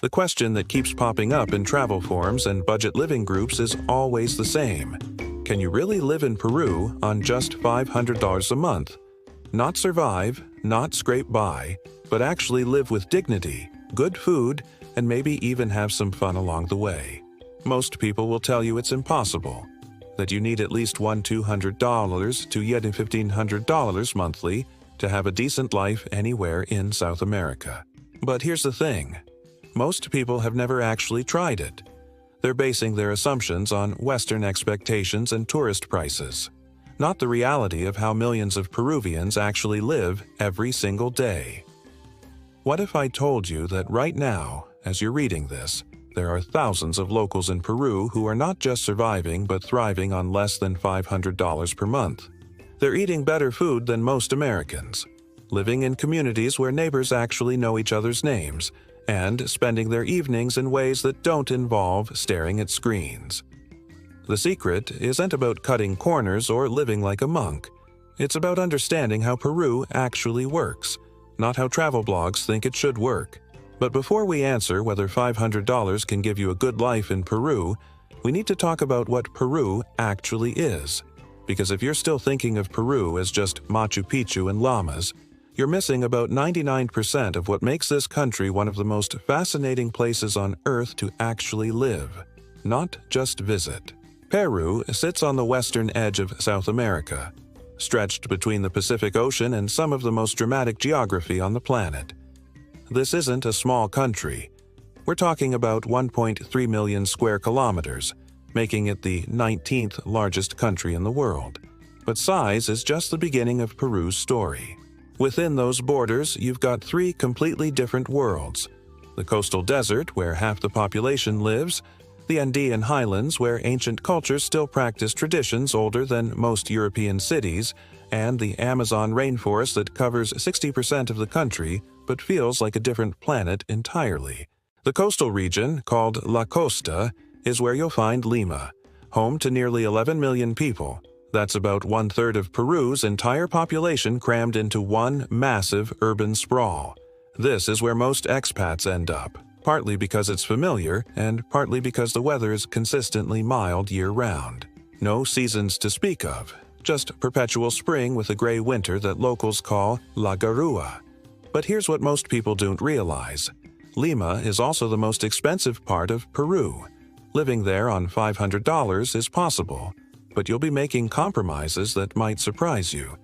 The question that keeps popping up in travel forums and budget living groups is always the same. Can you really live in Peru on just $500 a month? Not survive, not scrape by, but actually live with dignity, good food, and maybe even have some fun along the way. Most people will tell you it's impossible, that you need at least $200 to yet $1,500 monthly to have a decent life anywhere in South America. But here's the thing. Most people have never actually tried it. They're basing their assumptions on Western expectations and tourist prices, not the reality of how millions of Peruvians actually live every single day. What if I told you that right now, as you're reading this, there are thousands of locals in Peru who are not just surviving but thriving on less than $500 per month? They're eating better food than most Americans, living in communities where neighbors actually know each other's names, and spending their evenings in ways that don't involve staring at screens. The secret isn't about cutting corners or living like a monk. It's about understanding how Peru actually works, not how travel blogs think it should work. But before we answer whether $500 can give you a good life in Peru, we need to talk about what Peru actually is. Because if you're still thinking of Peru as just Machu Picchu and llamas, you're missing about 99% of what makes this country one of the most fascinating places on Earth to actually live, not just visit. Peru sits on the western edge of South America, stretched between the Pacific Ocean and some of the most dramatic geography on the planet. This isn't a small country. We're talking about 1.3 million square kilometers, making it the 19th largest country in the world. But size is just the beginning of Peru's story. Within those borders, you've got three completely different worlds: the coastal desert, where half the population lives, the Andean highlands, where ancient cultures still practice traditions older than most European cities, and the Amazon rainforest that covers 60% of the country but feels like a different planet entirely. The coastal region, called La Costa, is where you'll find Lima, home to nearly 11 million people. That's about one-third of Peru's entire population crammed into one massive urban sprawl. This is where most expats end up, partly because it's familiar and partly because the weather is consistently mild year-round. No seasons to speak of, just perpetual spring with a gray winter that locals call La Garua. But here's what most people don't realize. Lima is also the most expensive part of Peru. Living there on $500 is possible, but you'll be making compromises that might surprise you.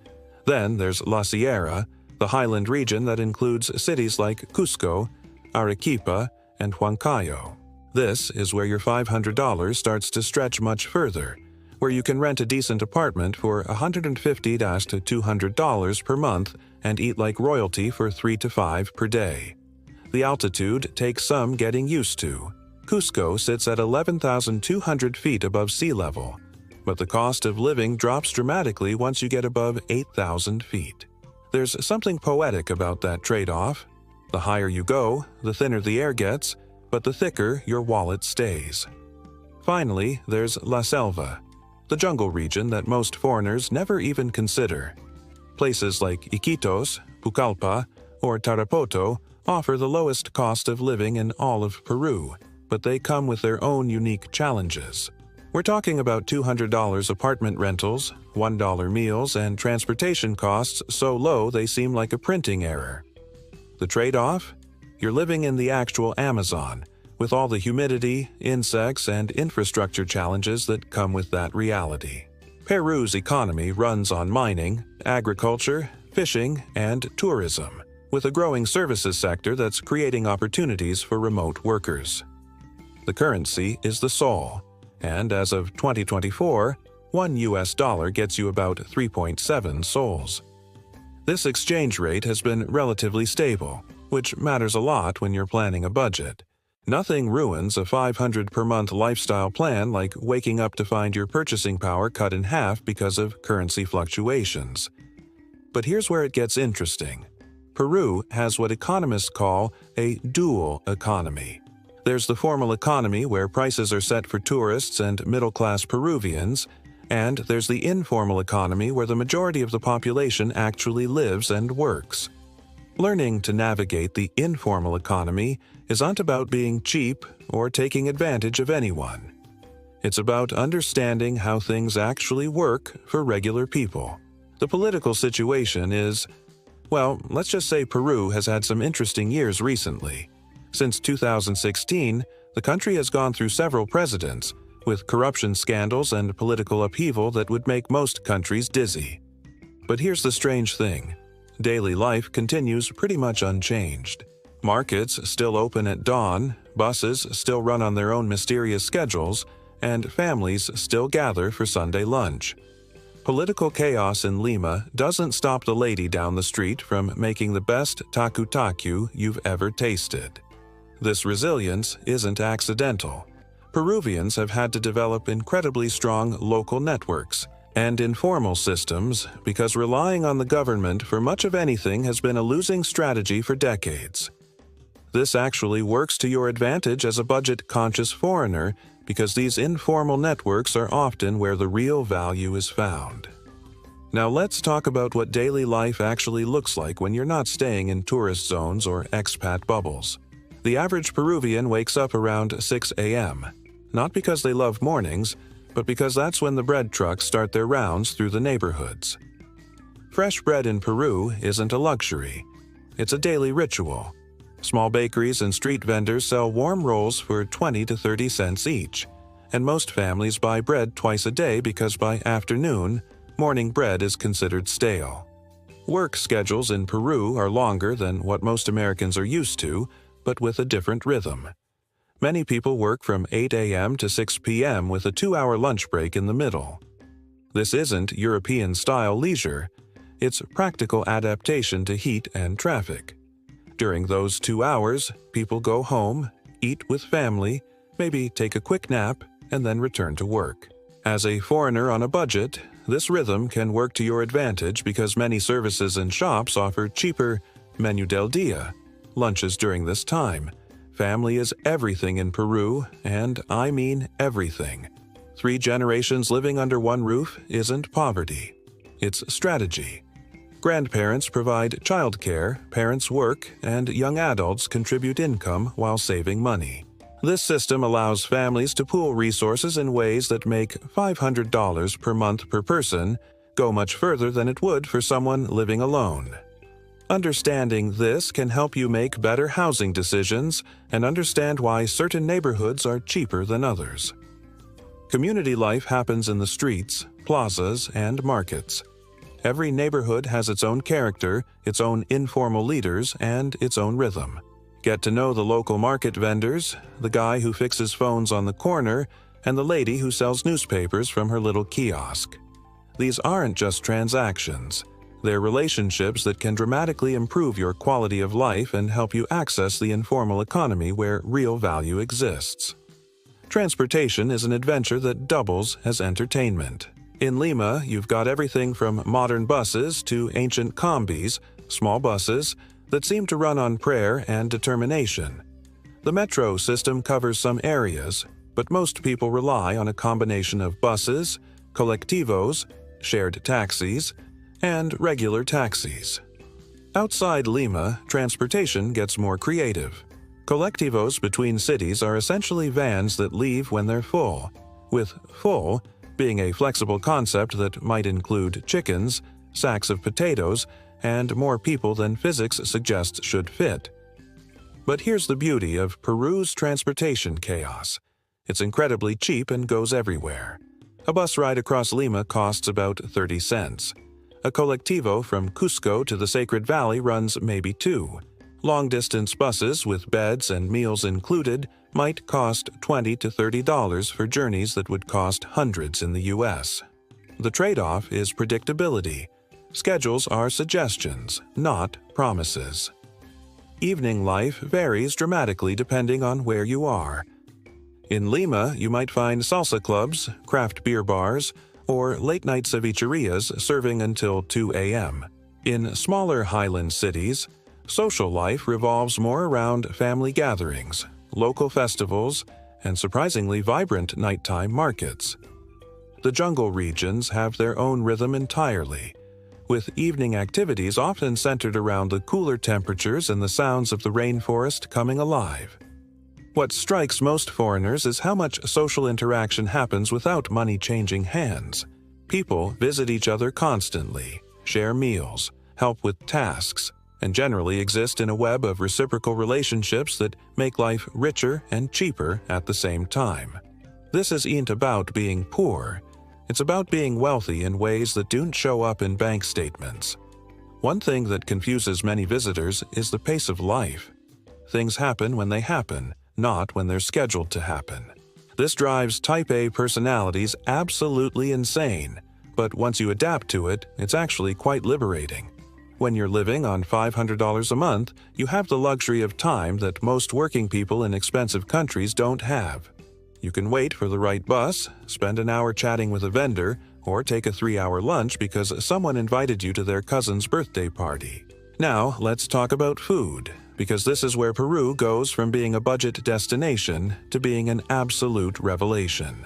Then there's La Sierra, the highland region that includes cities like Cusco, Arequipa, and Huancayo. This is where your $500 starts to stretch much further, where you can rent a decent apartment for $150 to $200 per month and eat like royalty for 3 to 5 per day. The altitude takes some getting used to. Cusco sits at 11,200 feet above sea level, but the cost of living drops dramatically once you get above 8,000 feet. There's something poetic about that trade-off. The higher you go, the thinner the air gets, but the thicker your wallet stays. Finally, there's La Selva, the jungle region that most foreigners never even consider. Places like Iquitos, Pucallpa, or Tarapoto offer the lowest cost of living in all of Peru, but they come with their own unique challenges. We're talking about $200 apartment rentals, $1 meals, and transportation costs so low they seem like a printing error. The trade-off? You're living in the actual Amazon, with all the humidity, insects, and infrastructure challenges that come with that reality. Peru's economy runs on mining, agriculture, fishing, and tourism, with a growing services sector that's creating opportunities for remote workers. The currency is the sol, and as of 2024, $1 gets you about 3.7 sols. This exchange rate has been relatively stable, which matters a lot when you're planning a budget. Nothing ruins a $500 per month lifestyle plan like waking up to find your purchasing power cut in half because of currency fluctuations. But here's where it gets interesting. Peru has what economists call a dual economy. There's the formal economy where prices are set for tourists and middle-class Peruvians, and there's the informal economy where the majority of the population actually lives and works. Learning to navigate the informal economy isn't about being cheap or taking advantage of anyone. It's about understanding how things actually work for regular people. The political situation is, well, let's just say Peru has had some interesting years recently. Since 2016, the country has gone through several presidents, with corruption scandals and political upheaval that would make most countries dizzy. But here's the strange thing. Daily life continues pretty much unchanged. Markets still open at dawn, buses still run on their own mysterious schedules, and families still gather for Sunday lunch. Political chaos in Lima doesn't stop the lady down the street from making the best taku-taku you've ever tasted. This resilience isn't accidental. Peruvians have had to develop incredibly strong local networks and informal systems because relying on the government for much of anything has been a losing strategy for decades. This actually works to your advantage as a budget-conscious foreigner because these informal networks are often where the real value is found. Now let's talk about what daily life actually looks like when you're not staying in tourist zones or expat bubbles. The average Peruvian wakes up around 6 a.m., not because they love mornings, but because that's when the bread trucks start their rounds through the neighborhoods. Fresh bread in Peru isn't a luxury. It's a daily ritual. Small bakeries and street vendors sell warm rolls for 20 to 30 cents each, and most families buy bread twice a day because by afternoon, morning bread is considered stale. Work schedules in Peru are longer than what most Americans are used to, but with a different rhythm. Many people work from 8 a.m. to 6 p.m. with a 2-hour lunch break in the middle. This isn't European-style leisure. It's practical adaptation to heat and traffic. During those 2 hours, people go home, eat with family, maybe take a quick nap, and then return to work. As a foreigner on a budget, this rhythm can work to your advantage because many services and shops offer cheaper menu del dia lunches during this time. Family is everything in Peru, and I mean everything. 3 generations living under one roof isn't poverty. It's strategy. Grandparents provide childcare, parents work, and young adults contribute income while saving money. This system allows families to pool resources in ways that make $500 per month per person go much further than it would for someone living alone. Understanding this can help you make better housing decisions and understand why certain neighborhoods are cheaper than others. Community life happens in the streets, plazas, and markets. Every neighborhood has its own character, its own informal leaders, and its own rhythm. Get to know the local market vendors, the guy who fixes phones on the corner, and the lady who sells newspapers from her little kiosk. These aren't just transactions. They're relationships that can dramatically improve your quality of life and help you access the informal economy where real value exists. Transportation is an adventure that doubles as entertainment. In Lima, you've got everything from modern buses to ancient combis, small buses, that seem to run on prayer and determination. The metro system covers some areas, but most people rely on a combination of buses, colectivos, shared taxis, and regular taxis. Outside Lima, transportation gets more creative. Colectivos between cities are essentially vans that leave when they're full, with full being a flexible concept that might include chickens, sacks of potatoes, and more people than physics suggests should fit. But here's the beauty of Peru's transportation chaos. It's incredibly cheap and goes everywhere. A bus ride across Lima costs about 30 cents. A colectivo from Cusco to the Sacred Valley runs maybe 2. Long-distance buses with beds and meals included might cost $20 to $30 for journeys that would cost hundreds in the U.S. The trade-off is predictability. Schedules are suggestions, not promises. Evening life varies dramatically depending on where you are. In Lima, you might find salsa clubs, craft beer bars, or late-night cevicherias serving until 2 a.m. In smaller highland cities, social life revolves more around family gatherings, local festivals, and surprisingly vibrant nighttime markets. The jungle regions have their own rhythm entirely, with evening activities often centered around the cooler temperatures and the sounds of the rainforest coming alive. What strikes most foreigners is how much social interaction happens without money changing hands. People visit each other constantly, share meals, help with tasks, and generally exist in a web of reciprocal relationships that make life richer and cheaper at the same time. This isn't about being poor. It's about being wealthy in ways that don't show up in bank statements. One thing that confuses many visitors is the pace of life. Things happen when they happen, not when they're scheduled to happen. This drives Type A personalities absolutely insane, but once you adapt to it, it's actually quite liberating. When you're living on $500 a month, you have the luxury of time that most working people in expensive countries don't have. You can wait for the right bus, spend an hour chatting with a vendor, or take a 3-hour lunch because someone invited you to their cousin's birthday party. Now, let's talk about food, because this is where Peru goes from being a budget destination to being an absolute revelation.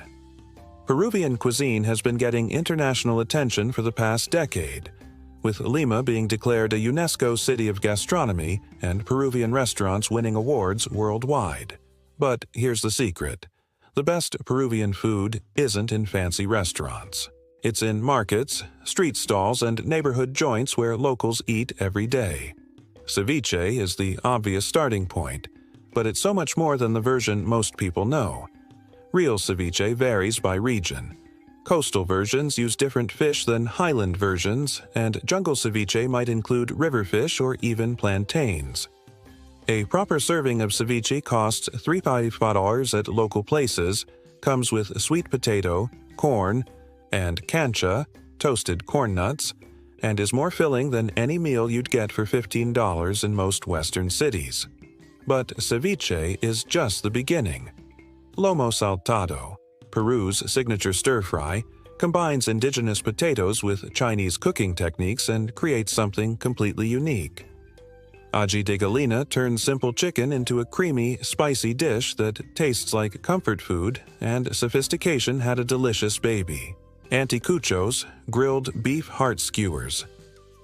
Peruvian cuisine has been getting international attention for the past decade, with Lima being declared a UNESCO City of Gastronomy and Peruvian restaurants winning awards worldwide. But here's the secret. The best Peruvian food isn't in fancy restaurants. It's in markets, street stalls, and neighborhood joints where locals eat every day. Ceviche is the obvious starting point, but it's so much more than the version most people know. Real ceviche varies by region. Coastal versions use different fish than highland versions, and jungle ceviche might include river fish or even plantains. A proper serving of ceviche costs $3 at local places, comes with sweet potato, corn, and cancha, toasted corn nuts, and is more filling than any meal you'd get for $15 in most Western cities. But ceviche is just the beginning. Lomo saltado, Peru's signature stir-fry, combines indigenous potatoes with Chinese cooking techniques and creates something completely unique. Aji de gallina turns simple chicken into a creamy, spicy dish that tastes like comfort food, and sophistication had a delicious baby. Anticuchos, grilled beef heart skewers.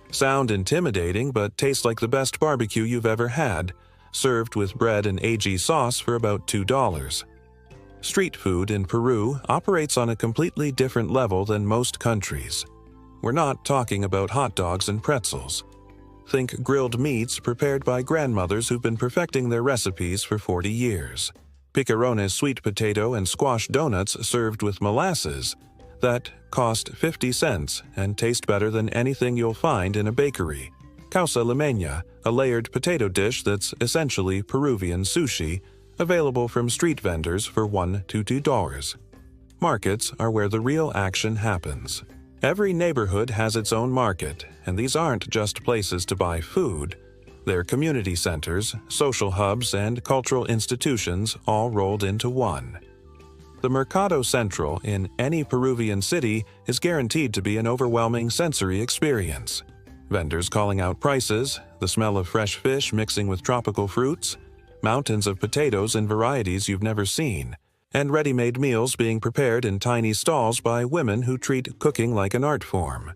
Sound intimidating but taste like the best barbecue you've ever had, served with bread and AG sauce for about $2. Street food in Peru operates on a completely different level than most countries. We're not talking about hot dogs and pretzels. Think grilled meats prepared by grandmothers who've been perfecting their recipes for 40 years. Picarones sweet potato and squash donuts served with molasses that cost 50 cents and taste better than anything you'll find in a bakery. Causa limeña, a layered potato dish that's essentially Peruvian sushi, available from street vendors for $1 to $2. Markets are where the real action happens. Every neighborhood has its own market, and these aren't just places to buy food. They're community centers, social hubs, and cultural institutions all rolled into one. The Mercado Central in any Peruvian city is guaranteed to be an overwhelming sensory experience. Vendors calling out prices, the smell of fresh fish mixing with tropical fruits, mountains of potatoes in varieties you've never seen, and ready-made meals being prepared in tiny stalls by women who treat cooking like an art form.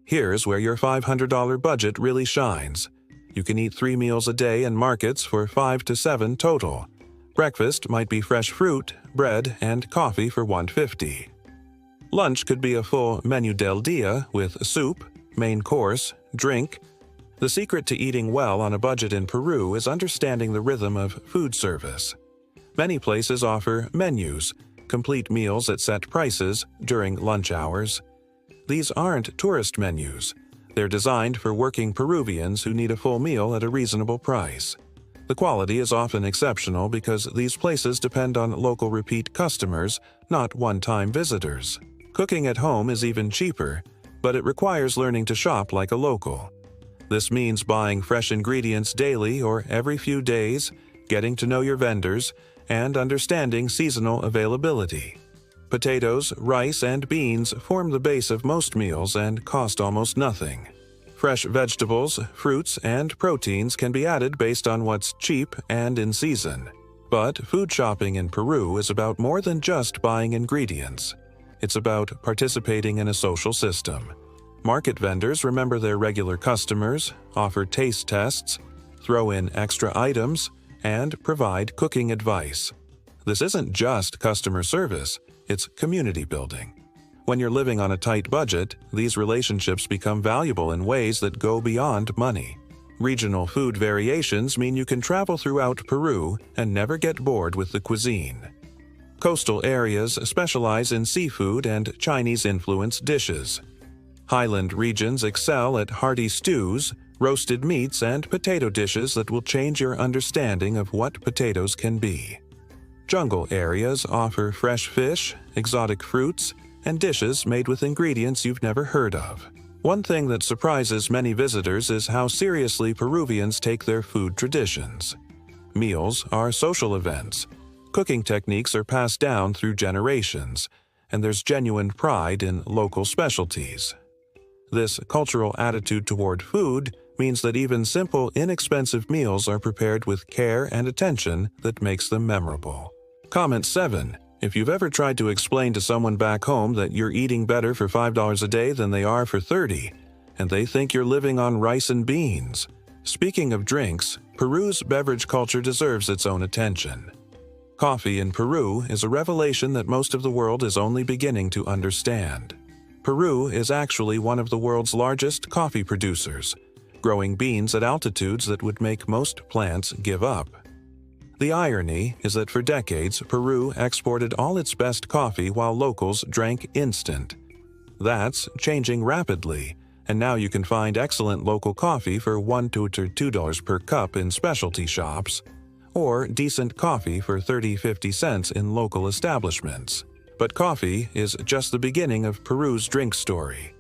Here's where your $500 budget really shines. You can eat 3 meals a day in markets for $5 to $7 total. Breakfast might be fresh fruit, bread, and coffee for $1.50. Lunch could be a full menu del dia with soup, main course, drink. The secret to eating well on a budget in Peru is understanding the rhythm of food service. Many places offer menus, complete meals at set prices during lunch hours. These aren't tourist menus. They're designed for working Peruvians who need a full meal at a reasonable price. The quality is often exceptional because these places depend on local repeat customers, not one-time visitors. Cooking at home is even cheaper, but it requires learning to shop like a local. This means buying fresh ingredients daily or every few days, getting to know your vendors, and understanding seasonal availability. Potatoes, rice, and beans form the base of most meals and cost almost nothing. Fresh vegetables, fruits, and proteins can be added based on what's cheap and in season. But food shopping in Peru is about more than just buying ingredients. It's about participating in a social system. Market vendors remember their regular customers, offer taste tests, throw in extra items, and provide cooking advice. This isn't just customer service, it's community building. When you're living on a tight budget, these relationships become valuable in ways that go beyond money. Regional food variations mean you can travel throughout Peru and never get bored with the cuisine. Coastal areas specialize in seafood and Chinese-influenced dishes. Highland regions excel at hearty stews, roasted meats, and potato dishes that will change your understanding of what potatoes can be. Jungle areas offer fresh fish, exotic fruits, and dishes made with ingredients you've never heard of. One thing that surprises many visitors is how seriously Peruvians take their food traditions. Meals are social events. Cooking techniques are passed down through generations, and there's genuine pride in local specialties. This cultural attitude toward food means that even simple, inexpensive meals are prepared with care and attention that makes them memorable. Comment 7. If you've ever tried to explain to someone back home that you're eating better for $5 a day than they are for $30, and they think you're living on rice and beans. Speaking of drinks, Peru's beverage culture deserves its own attention. Coffee in Peru is a revelation that most of the world is only beginning to understand. Peru is actually one of the world's largest coffee producers, growing beans at altitudes that would make most plants give up. The irony is that for decades, Peru exported all its best coffee while locals drank instant. That's changing rapidly, and now you can find excellent local coffee for $1 to $2 per cup in specialty shops, or decent coffee for 30-50 cents in local establishments. But coffee is just the beginning of Peru's drink story.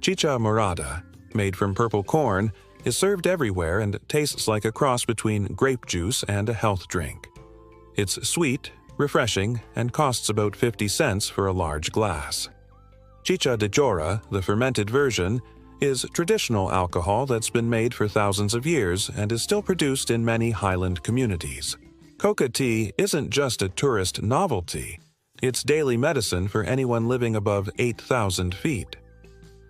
Chicha morada, made from purple corn, is served everywhere and tastes like a cross between grape juice and a health drink. It's sweet, refreshing, and costs about 50 cents for a large glass. Chicha de jora, the fermented version, is traditional alcohol that's been made for thousands of years and is still produced in many highland communities. Coca tea isn't just a tourist novelty, it's daily medicine for anyone living above 8,000 feet.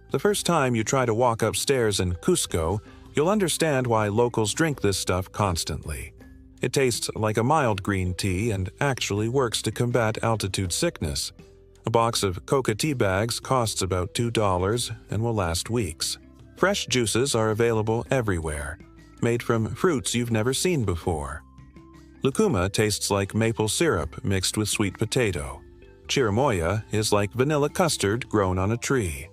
The first time you try to walk upstairs in Cusco, you'll understand why locals drink this stuff constantly. It tastes like a mild green tea and actually works to combat altitude sickness. A box of coca tea bags costs about $2 and will last weeks. Fresh juices are available everywhere, made from fruits you've never seen before. Lucuma tastes like maple syrup mixed with sweet potato. Chirimoya is like vanilla custard grown on a tree.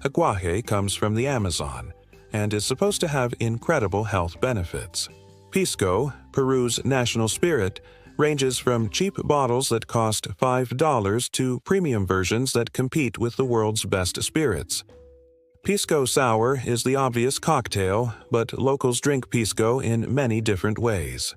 Aguaje comes from the Amazon and is supposed to have incredible health benefits. Pisco, Peru's national spirit, ranges from cheap bottles that cost $5 to premium versions that compete with the world's best spirits. Pisco Sour is the obvious cocktail, but locals drink pisco in many different ways.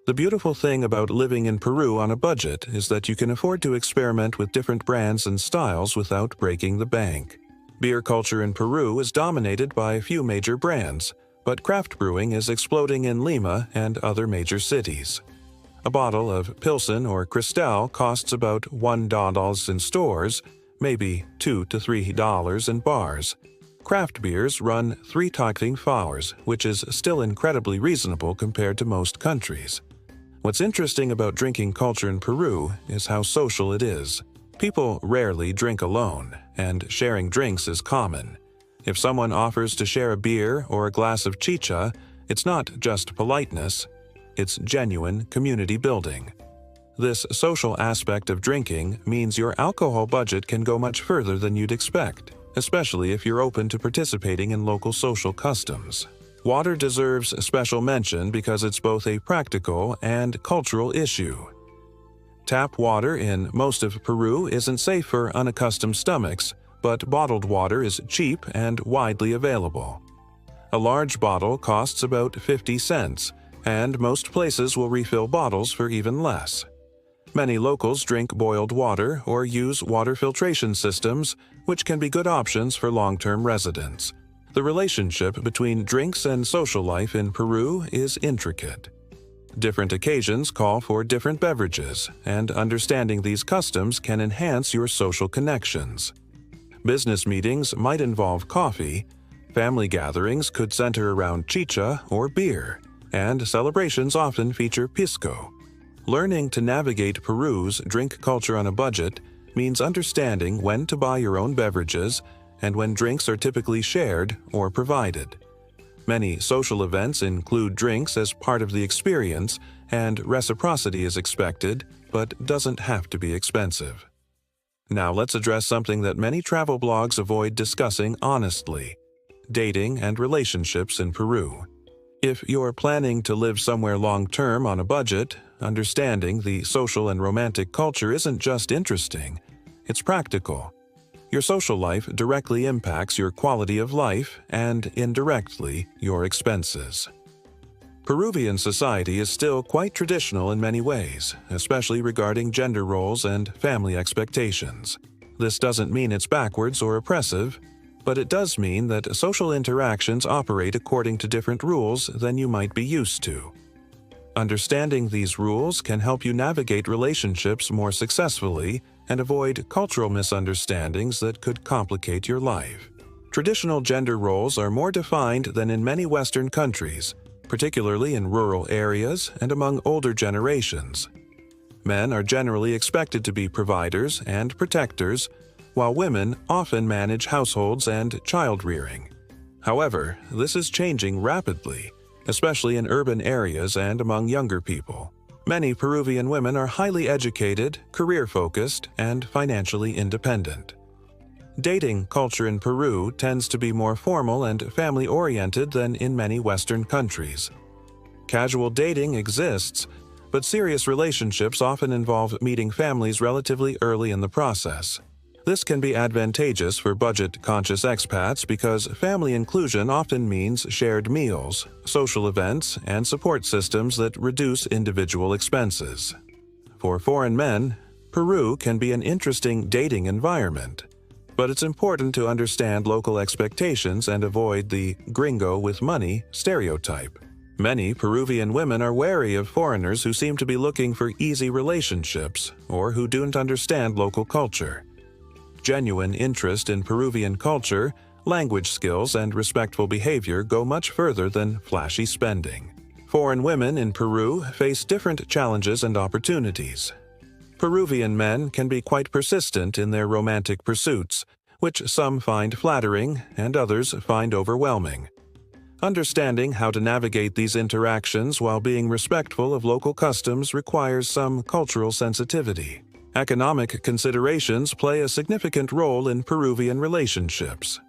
The beautiful thing about living in Peru on a budget is that you can afford to experiment with different brands and styles without breaking the bank. Beer culture in Peru is dominated by a few major brands, but craft brewing is exploding in Lima and other major cities. A bottle of Pilsen or Cristal costs about $1 in stores, maybe $2 to $3 in bars. Craft beers run 3 flowers, which is still incredibly reasonable compared to most countries. What's interesting about drinking culture in Peru is how social it is. People rarely drink alone, and sharing drinks is common. If someone offers to share a beer or a glass of chicha, it's not just politeness, it's genuine community building. This social aspect of drinking means your alcohol budget can go much further than you'd expect, especially if you're open to participating in local social customs. Water deserves special mention because it's both a practical and cultural issue. Tap water in most of Peru isn't safe for unaccustomed stomachs, but bottled water is cheap and widely available. A large bottle costs about 50 cents, and most places will refill bottles for even less. Many locals drink boiled water or use water filtration systems, which can be good options for long-term residents. The relationship between drinks and social life in Peru is intricate. Different occasions call for different beverages, and understanding these customs can enhance your social connections. Business meetings might involve coffee, family gatherings could center around chicha or beer, and celebrations often feature pisco. Learning to navigate Peru's drink culture on a budget means understanding when to buy your own beverages and when drinks are typically shared or provided. Many social events include drinks as part of the experience, and reciprocity is expected, but doesn't have to be expensive. Now let's address something that many travel blogs avoid discussing honestly: dating and relationships in Peru. If you're planning to live somewhere long-term on a budget, understanding the social and romantic culture isn't just interesting, it's practical. Your social life directly impacts your quality of life and, indirectly, your expenses. Peruvian society is still quite traditional in many ways, especially regarding gender roles and family expectations. This doesn't mean it's backwards or oppressive, but it does mean that social interactions operate according to different rules than you might be used to. Understanding these rules can help you navigate relationships more successfully and avoid cultural misunderstandings that could complicate your life. Traditional gender roles are more defined than in many Western countries, particularly in rural areas and among older generations. Men are generally expected to be providers and protectors, while women often manage households and child-rearing. However, this is changing rapidly, especially in urban areas and among younger people. Many Peruvian women are highly educated, career-focused, and financially independent. Dating culture in Peru tends to be more formal and family-oriented than in many Western countries. Casual dating exists, but serious relationships often involve meeting families relatively early in the process. This can be advantageous for budget-conscious expats because family inclusion often means shared meals, social events, and support systems that reduce individual expenses. For foreign men, Peru can be an interesting dating environment, but it's important to understand local expectations and avoid the "gringo with money" stereotype. Many Peruvian women are wary of foreigners who seem to be looking for easy relationships or who don't understand local culture. Genuine interest in Peruvian culture, language skills, and respectful behavior go much further than flashy spending. Foreign women in Peru face different challenges and opportunities. Peruvian men can be quite persistent in their romantic pursuits, which some find flattering and others find overwhelming. Understanding how to navigate these interactions while being respectful of local customs requires some cultural sensitivity. Economic considerations play a significant role in Peruvian relationships.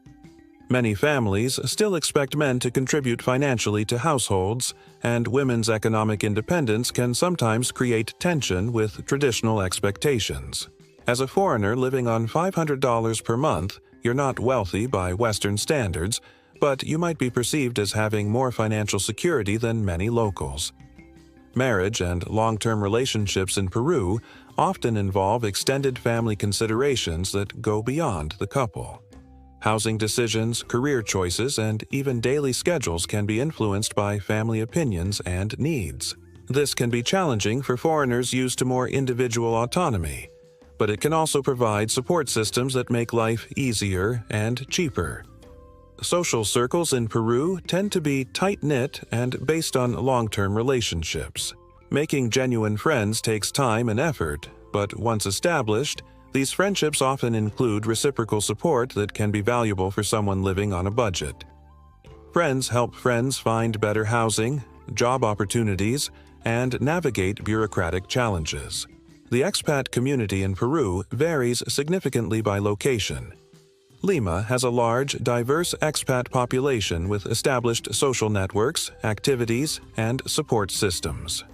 Many families still expect men to contribute financially to households, and women's economic independence can sometimes create tension with traditional expectations. As a foreigner living on $500 per month, you're not wealthy by Western standards, but you might be perceived as having more financial security than many locals. Marriage and long-term relationships in Peru often involve extended family considerations that go beyond the couple. Housing decisions, career choices, and even daily schedules can be influenced by family opinions and needs. This can be challenging for foreigners used to more individual autonomy, but it can also provide support systems that make life easier and cheaper. Social circles in Peru tend to be tight-knit and based on long-term relationships. Making genuine friends takes time and effort, but once established, these friendships often include reciprocal support that can be valuable for someone living on a budget. Friends help friends find better housing, job opportunities, and navigate bureaucratic challenges. The expat community in Peru varies significantly by location. Lima has a large, diverse expat population with established social networks, activities, and support systems.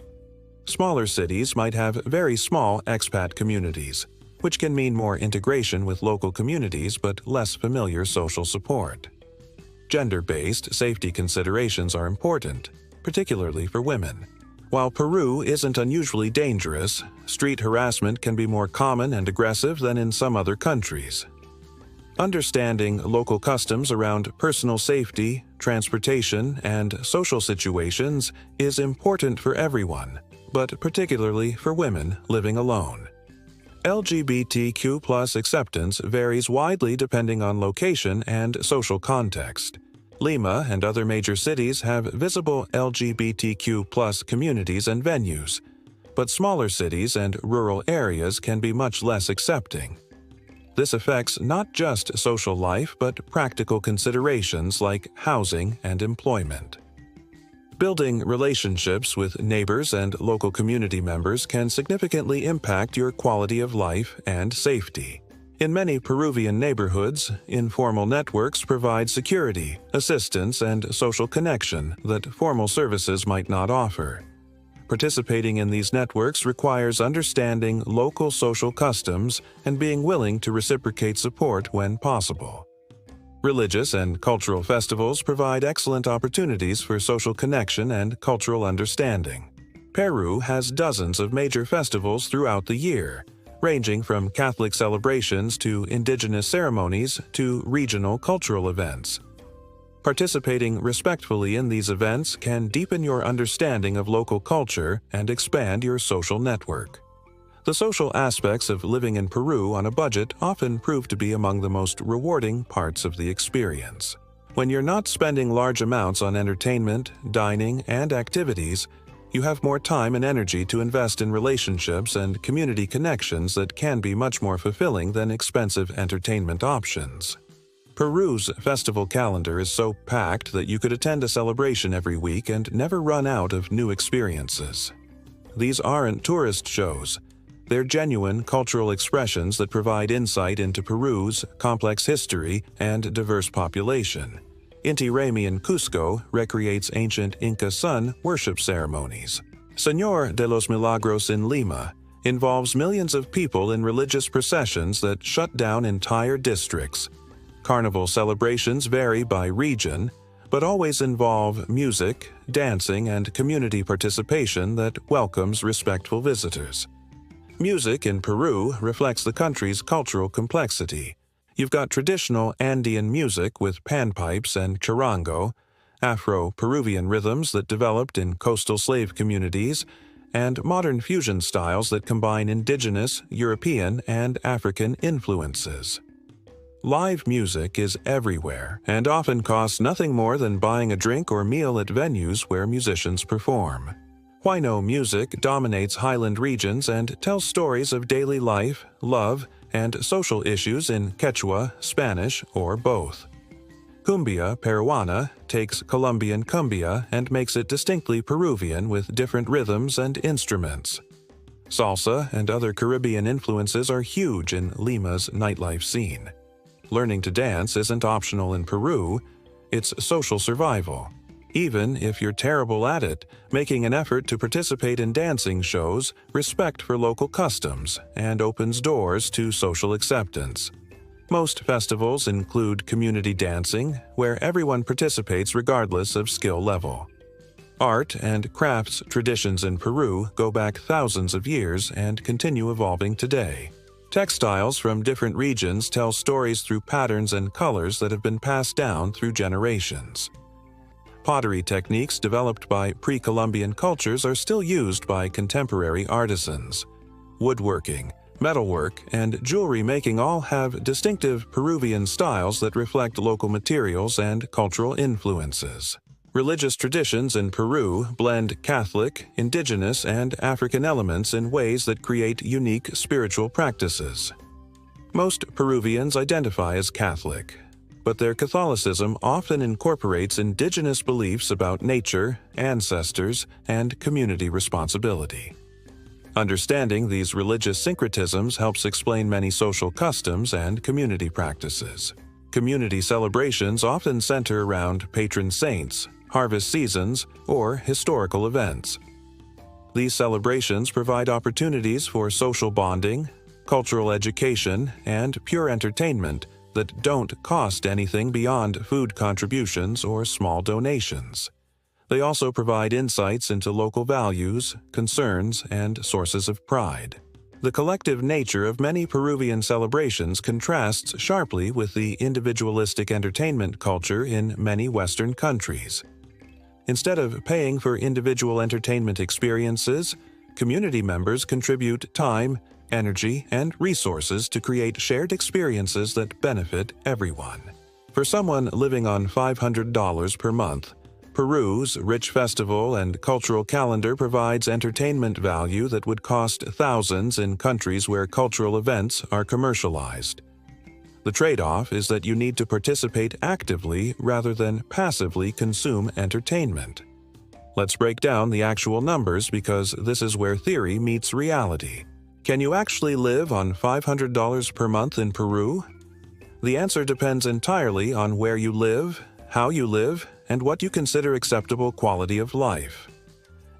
Smaller cities might have very small expat communities, which can mean more integration with local communities but less familiar social support. Gender-based safety considerations are important, particularly for women. While Peru isn't unusually dangerous, street harassment can be more common and aggressive than in some other countries. Understanding local customs around personal safety, transportation, and social situations is important for everyone, but particularly for women living alone. LGBTQ+ acceptance varies widely depending on location and social context. Lima and other major cities have visible LGBTQ+ communities and venues, but smaller cities and rural areas can be much less accepting. This affects not just social life but practical considerations like housing and employment. Building relationships with neighbors and local community members can significantly impact your quality of life and safety. In many Peruvian neighborhoods, informal networks provide security, assistance, and social connection that formal services might not offer. Participating in these networks requires understanding local social customs and being willing to reciprocate support when possible. Religious and cultural festivals provide excellent opportunities for social connection and cultural understanding. Peru has dozens of major festivals throughout the year, ranging from Catholic celebrations to indigenous ceremonies to regional cultural events. Participating respectfully in these events can deepen your understanding of local culture and expand your social network. The social aspects of living in Peru on a budget often prove to be among the most rewarding parts of the experience. When you're not spending large amounts on entertainment, dining, and activities, you have more time and energy to invest in relationships and community connections that can be much more fulfilling than expensive entertainment options. Peru's festival calendar is so packed that you could attend a celebration every week and never run out of new experiences. These aren't tourist shows. They're genuine cultural expressions that provide insight into Peru's complex history and diverse population. Inti Raymi in Cusco recreates ancient Inca sun worship ceremonies. Señor de los Milagros in Lima involves millions of people in religious processions that shut down entire districts. Carnival celebrations vary by region, but always involve music, dancing, and community participation that welcomes respectful visitors. Music in Peru reflects the country's cultural complexity. You've got traditional Andean music with panpipes and charango, Afro-Peruvian rhythms that developed in coastal slave communities, and modern fusion styles that combine indigenous, European, and African influences. Live music is everywhere and often costs nothing more than buying a drink or meal at venues where musicians perform. Huayno music dominates highland regions and tells stories of daily life, love, and social issues in Quechua, Spanish, or both. Cumbia peruana takes Colombian cumbia and makes it distinctly Peruvian with different rhythms and instruments. Salsa and other Caribbean influences are huge in Lima's nightlife scene. Learning to dance isn't optional in Peru, it's social survival. Even if you're terrible at it, making an effort to participate in dancing shows respect for local customs and opens doors to social acceptance. Most festivals include community dancing, where everyone participates regardless of skill level. Art and crafts traditions in Peru go back thousands of years and continue evolving today. Textiles from different regions tell stories through patterns and colors that have been passed down through generations. Pottery techniques developed by pre-Columbian cultures are still used by contemporary artisans. Woodworking, metalwork, and jewelry making all have distinctive Peruvian styles that reflect local materials and cultural influences. Religious traditions in Peru blend Catholic, indigenous, and African elements in ways that create unique spiritual practices. Most Peruvians identify as Catholic, but their Catholicism often incorporates indigenous beliefs about nature, ancestors, and community responsibility. Understanding these religious syncretisms helps explain many social customs and community practices. Community celebrations often center around patron saints, harvest seasons, or historical events. These celebrations provide opportunities for social bonding, cultural education, and pure entertainment that don't cost anything beyond food contributions or small donations. They also provide insights into local values, concerns, and sources of pride. The collective nature of many Peruvian celebrations contrasts sharply with the individualistic entertainment culture in many Western countries. Instead of paying for individual entertainment experiences, community members contribute time, energy, and resources to create shared experiences that benefit everyone. For someone living on $500 per month, Peru's rich festival and cultural calendar provides entertainment value that would cost thousands in countries where cultural events are commercialized. The trade-off is that you need to participate actively rather than passively consume entertainment. Let's break down the actual numbers because this is where theory meets reality. Can you actually live on $500 per month in Peru? The answer depends entirely on where you live, how you live, and what you consider acceptable quality of life.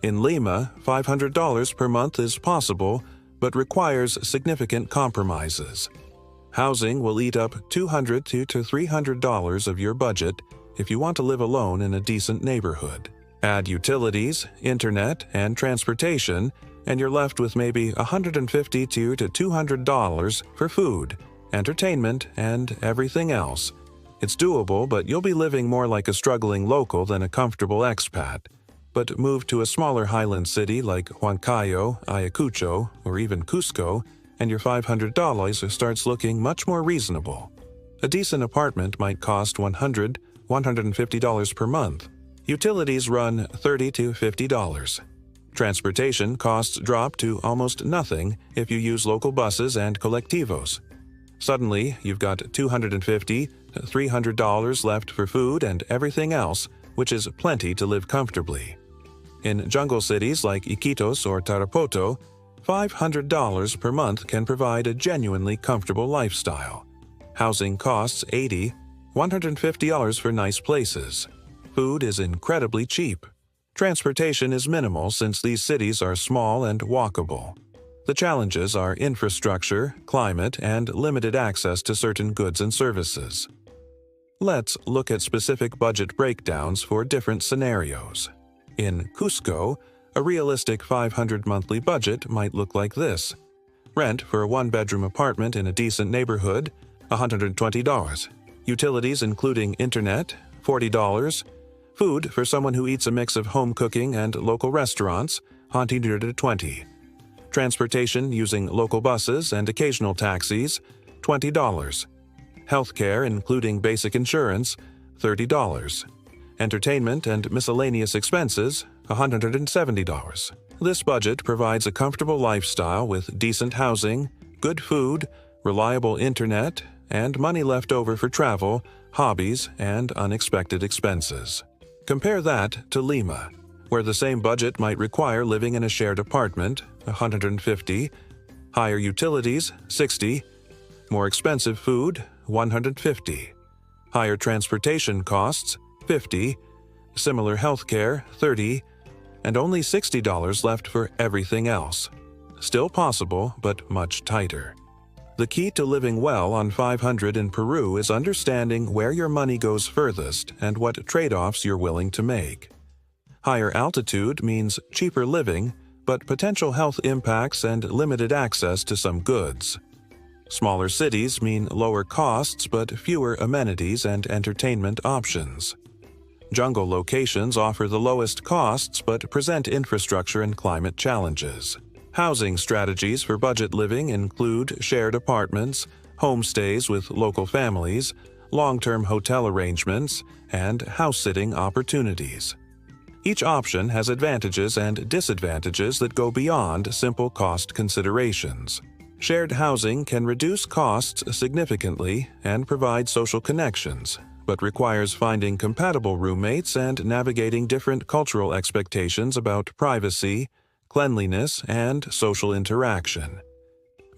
In Lima, $500 per month is possible, but requires significant compromises. Housing will eat up $200 to $300 of your budget if you want to live alone in a decent neighborhood. Add utilities, internet, and transportation, and you're left with maybe $150 to $200 for food, entertainment, and everything else. It's doable, but you'll be living more like a struggling local than a comfortable expat. But move to a smaller highland city like Huancayo, Ayacucho, or even Cusco, and your $500 starts looking much more reasonable. A decent apartment might cost $100, $150 per month. Utilities run $30 to $50. Transportation costs drop to almost nothing if you use local buses and colectivos. Suddenly, you've got $250 to $300 left for food and everything else, which is plenty to live comfortably. In jungle cities like Iquitos or Tarapoto, $500 per month can provide a genuinely comfortable lifestyle. Housing costs $80, $150 for nice places. Food is incredibly cheap. Transportation is minimal since these cities are small and walkable. The challenges are infrastructure, climate, and limited access to certain goods and services. Let's look at specific budget breakdowns for different scenarios. In Cusco, a realistic $500 monthly budget might look like this. Rent for a one-bedroom apartment in a decent neighborhood, $120. Utilities including internet, $40. Food for someone who eats a mix of home cooking and local restaurants, $120. Transportation using local buses and occasional taxis, $20. Healthcare including basic insurance, $30. Entertainment and miscellaneous expenses, $170. This budget provides a comfortable lifestyle with decent housing, good food, reliable internet, and money left over for travel, hobbies, and unexpected expenses. Compare that to Lima, where the same budget might require living in a shared apartment, $150, higher utilities, $60, more expensive food, $150, higher transportation costs, $50, similar healthcare, $30, and only $60 left for everything else. Still possible, but much tighter. The key to living well on $500 in Peru is understanding where your money goes furthest and what trade-offs you're willing to make. Higher altitude means cheaper living, but potential health impacts and limited access to some goods. Smaller cities mean lower costs but fewer amenities and entertainment options. Jungle locations offer the lowest costs but present infrastructure and climate challenges. Housing strategies for budget living include shared apartments, homestays with local families, long-term hotel arrangements, and house-sitting opportunities. Each option has advantages and disadvantages that go beyond simple cost considerations. Shared housing can reduce costs significantly and provide social connections, but requires finding compatible roommates and navigating different cultural expectations about privacy, cleanliness, and social interaction.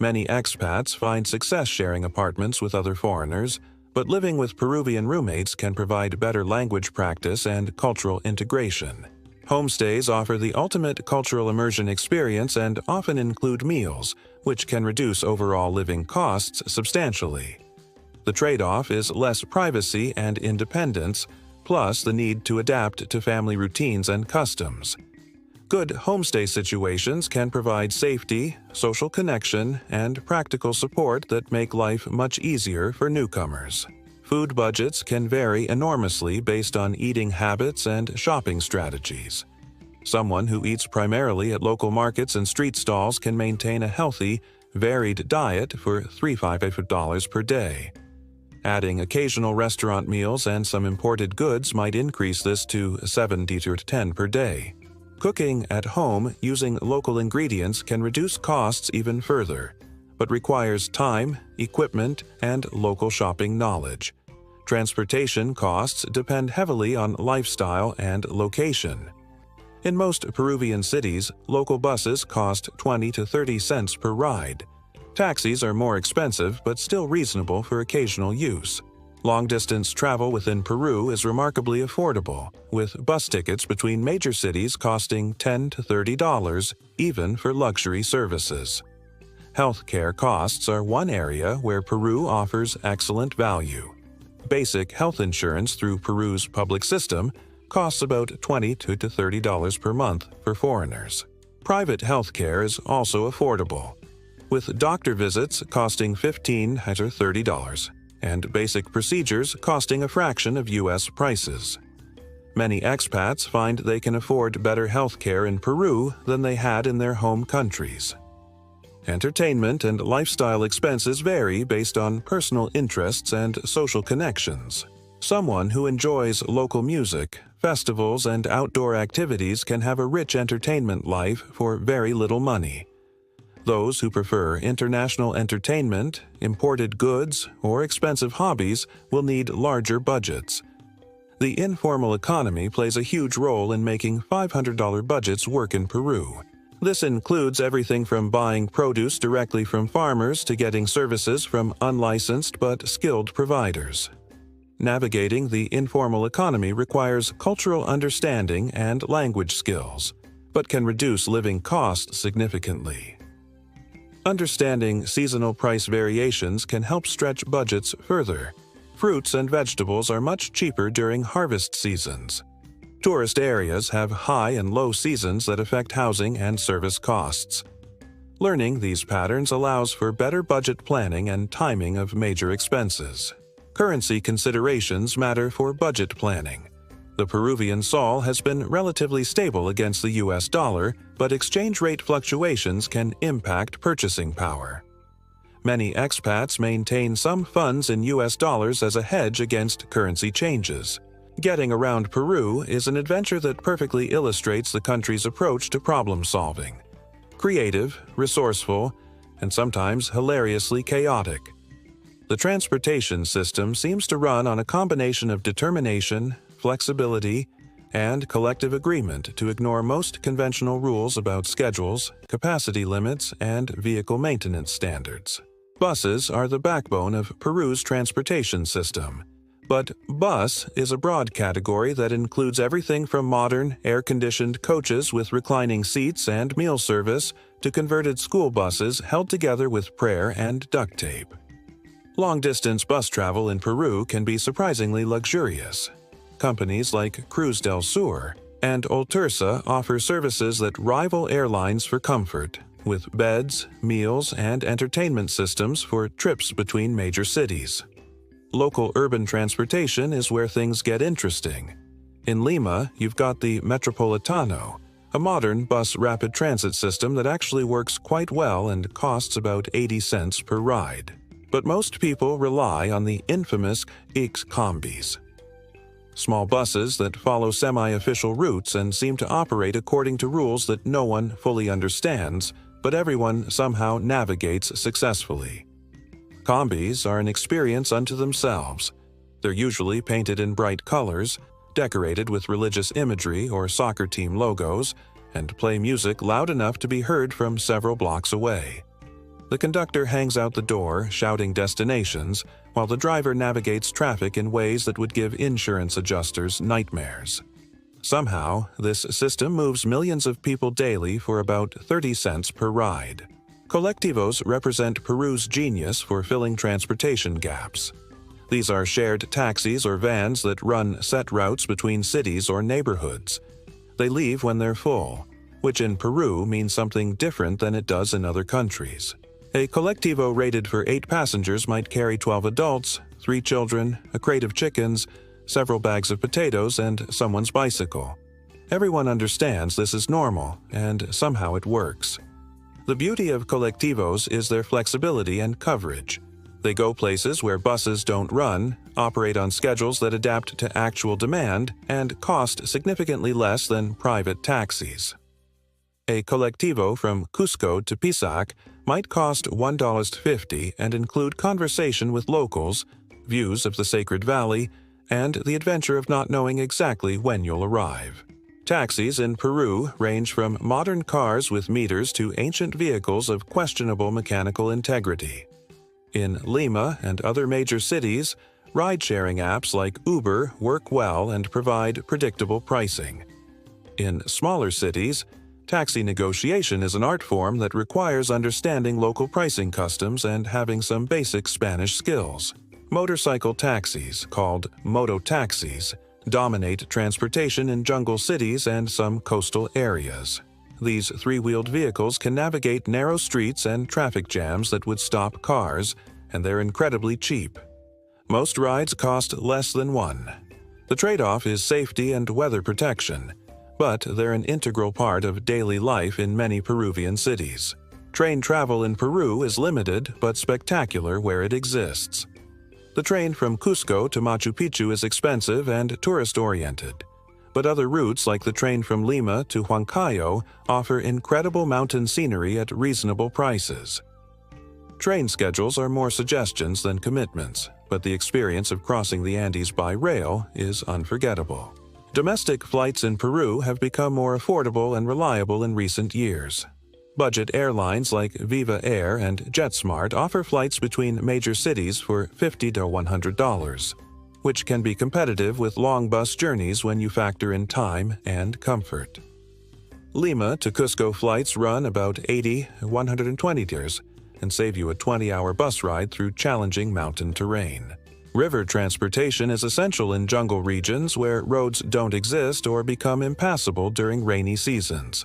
Many expats find success sharing apartments with other foreigners, but living with Peruvian roommates can provide better language practice and cultural integration. Homestays offer the ultimate cultural immersion experience and often include meals, which can reduce overall living costs substantially. The trade-off is less privacy and independence, plus the need to adapt to family routines and customs. Good homestay situations can provide safety, social connection, and practical support that make life much easier for newcomers. Food budgets can vary enormously based on eating habits and shopping strategies. Someone who eats primarily at local markets and street stalls can maintain a healthy, varied diet for $3 per day. Adding occasional restaurant meals and some imported goods might increase this to $7 to $10 per day. Cooking at home using local ingredients can reduce costs even further, but requires time, equipment, and local shopping knowledge. Transportation costs depend heavily on lifestyle and location. In most Peruvian cities, local buses cost 20 to 30 cents per ride. Taxis are more expensive but still reasonable for occasional use. Long-distance travel within Peru is remarkably affordable, with bus tickets between major cities costing $10 to $30, even for luxury services. Healthcare costs are one area where Peru offers excellent value. Basic health insurance through Peru's public system costs about $20 to $30 per month for foreigners. Private healthcare is also affordable, with doctor visits costing $15 to $30, and basic procedures costing a fraction of U.S. prices. Many expats find they can afford better healthcare in Peru than they had in their home countries. Entertainment and lifestyle expenses vary based on personal interests and social connections. Someone who enjoys local music, festivals, and outdoor activities can have a rich entertainment life for very little money. Those who prefer international entertainment, imported goods, or expensive hobbies will need larger budgets. The informal economy plays a huge role in making $500 budgets work in Peru. This includes everything from buying produce directly from farmers to getting services from unlicensed but skilled providers. Navigating the informal economy requires cultural understanding and language skills, but can reduce living costs significantly. Understanding seasonal price variations can help stretch budgets further. Fruits and vegetables are much cheaper during harvest seasons. Tourist areas have high and low seasons that affect housing and service costs. Learning these patterns allows for better budget planning and timing of major expenses. Currency considerations matter for budget planning. The Peruvian sol has been relatively stable against the US dollar, but exchange rate fluctuations can impact purchasing power. Many expats maintain some funds in US dollars as a hedge against currency changes. Getting around Peru is an adventure that perfectly illustrates the country's approach to problem solving. Creative, resourceful, and sometimes hilariously chaotic. The transportation system seems to run on a combination of determination, flexibility, and collective agreement to ignore most conventional rules about schedules, capacity limits, and vehicle maintenance standards. Buses are the backbone of Peru's transportation system. But bus is a broad category that includes everything from modern, air-conditioned coaches with reclining seats and meal service to converted school buses held together with prayer and duct tape. Long-distance bus travel in Peru can be surprisingly luxurious. Companies like Cruz del Sur and Oltursa offer services that rival airlines for comfort, with beds, meals, and entertainment systems for trips between major cities. Local urban transportation is where things get interesting. In Lima, you've got the Metropolitano, a modern bus rapid transit system that actually works quite well and costs about 80 cents per ride. But most people rely on the infamous X-combis. Small buses that follow semi-official routes and seem to operate according to rules that no one fully understands, but everyone somehow navigates successfully. Combis are an experience unto themselves. They're usually painted in bright colors, decorated with religious imagery or soccer team logos, and play music loud enough to be heard from several blocks away. The conductor hangs out the door, shouting destinations, while the driver navigates traffic in ways that would give insurance adjusters nightmares. Somehow, this system moves millions of people daily for about 30 cents per ride. Colectivos represent Peru's genius for filling transportation gaps. These are shared taxis or vans that run set routes between cities or neighborhoods. They leave when they're full, which in Peru means something different than it does in other countries. A colectivo rated for 8 passengers might carry 12 adults, 3 children, a crate of chickens, several bags of potatoes, and someone's bicycle. Everyone understands this is normal, and somehow it works. The beauty of colectivos is their flexibility and coverage. They go places where buses don't run, operate on schedules that adapt to actual demand, and cost significantly less than private taxis. A colectivo from Cusco to Pisac might cost $1.50 and include conversation with locals, views of the Sacred Valley, and the adventure of not knowing exactly when you'll arrive. Taxis in Peru range from modern cars with meters to ancient vehicles of questionable mechanical integrity. In Lima and other major cities, ride-sharing apps like Uber work well and provide predictable pricing. In smaller cities, taxi negotiation is an art form that requires understanding local pricing customs and having some basic Spanish skills. Motorcycle taxis, called mototaxis, dominate transportation in jungle cities and some coastal areas. These three-wheeled vehicles can navigate narrow streets and traffic jams that would stop cars, and they're incredibly cheap. Most rides cost less than one. The trade-off is safety and weather protection, but they're an integral part of daily life in many Peruvian cities. Train travel in Peru is limited but spectacular where it exists. The train from Cusco to Machu Picchu is expensive and tourist-oriented, but other routes like the train from Lima to Huancayo offer incredible mountain scenery at reasonable prices. Train schedules are more suggestions than commitments, but the experience of crossing the Andes by rail is unforgettable. Domestic flights in Peru have become more affordable and reliable in recent years. Budget airlines like Viva Air and JetSmart offer flights between major cities for $50 to $100, which can be competitive with long bus journeys when you factor in time and comfort. Lima to Cusco flights run about $80 to $120 and save you a 20-hour bus ride through challenging mountain terrain. River transportation is essential in jungle regions where roads don't exist or become impassable during rainy seasons.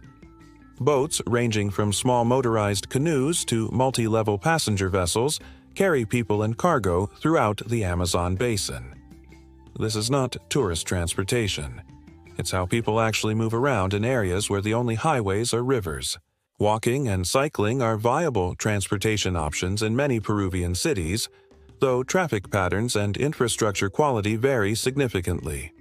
Boats, ranging from small motorized canoes to multi-level passenger vessels, carry people and cargo throughout the Amazon basin. This is not tourist transportation. It's how people actually move around in areas where the only highways are rivers. Walking and cycling are viable transportation options in many Peruvian cities, though traffic patterns and infrastructure quality vary significantly.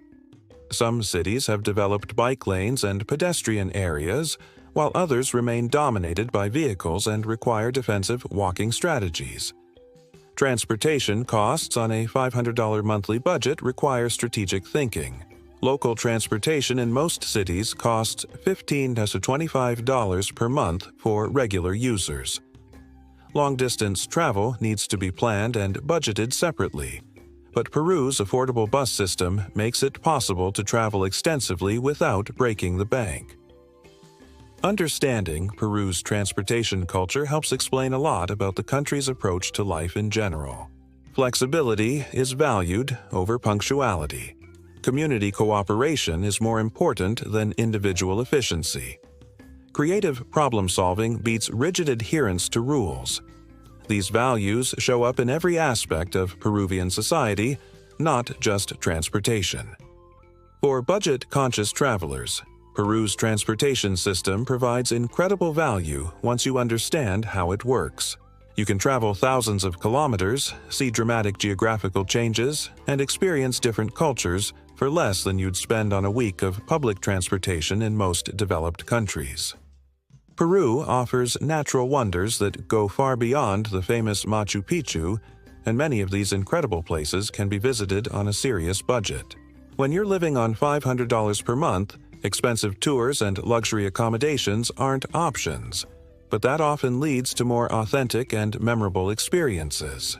Some cities have developed bike lanes and pedestrian areas, while others remain dominated by vehicles and require defensive walking strategies. Transportation costs on a $500 monthly budget require strategic thinking. Local transportation in most cities costs $15 to $25 per month for regular users. Long-distance travel needs to be planned and budgeted separately, but Peru's affordable bus system makes it possible to travel extensively without breaking the bank. Understanding Peru's transportation culture helps explain a lot about the country's approach to life in general. Flexibility is valued over punctuality. Community cooperation is more important than individual efficiency. Creative problem-solving beats rigid adherence to rules. These values show up in every aspect of Peruvian society, not just transportation. For budget-conscious travelers, Peru's transportation system provides incredible value once you understand how it works. You can travel thousands of kilometers, see dramatic geographical changes, and experience different cultures for less than you'd spend on a week of public transportation in most developed countries. Peru offers natural wonders that go far beyond the famous Machu Picchu, and many of these incredible places can be visited on a serious budget. When you're living on $500 per month, expensive tours and luxury accommodations aren't options, but that often leads to more authentic and memorable experiences.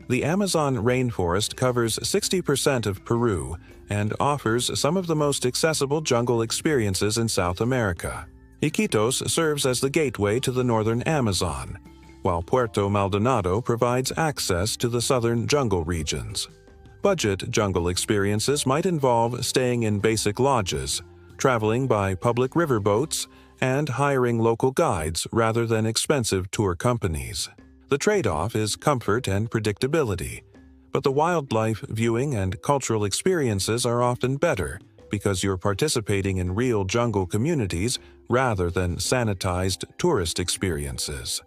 The Amazon rainforest covers 60% of Peru and offers some of the most accessible jungle experiences in South America. Iquitos serves as the gateway to the northern Amazon, while Puerto Maldonado provides access to the southern jungle regions. Budget jungle experiences might involve staying in basic lodges, traveling by public riverboats, and hiring local guides rather than expensive tour companies. The trade-off is comfort and predictability, but the wildlife viewing and cultural experiences are often better because you're participating in real jungle communities rather than sanitized tourist experiences.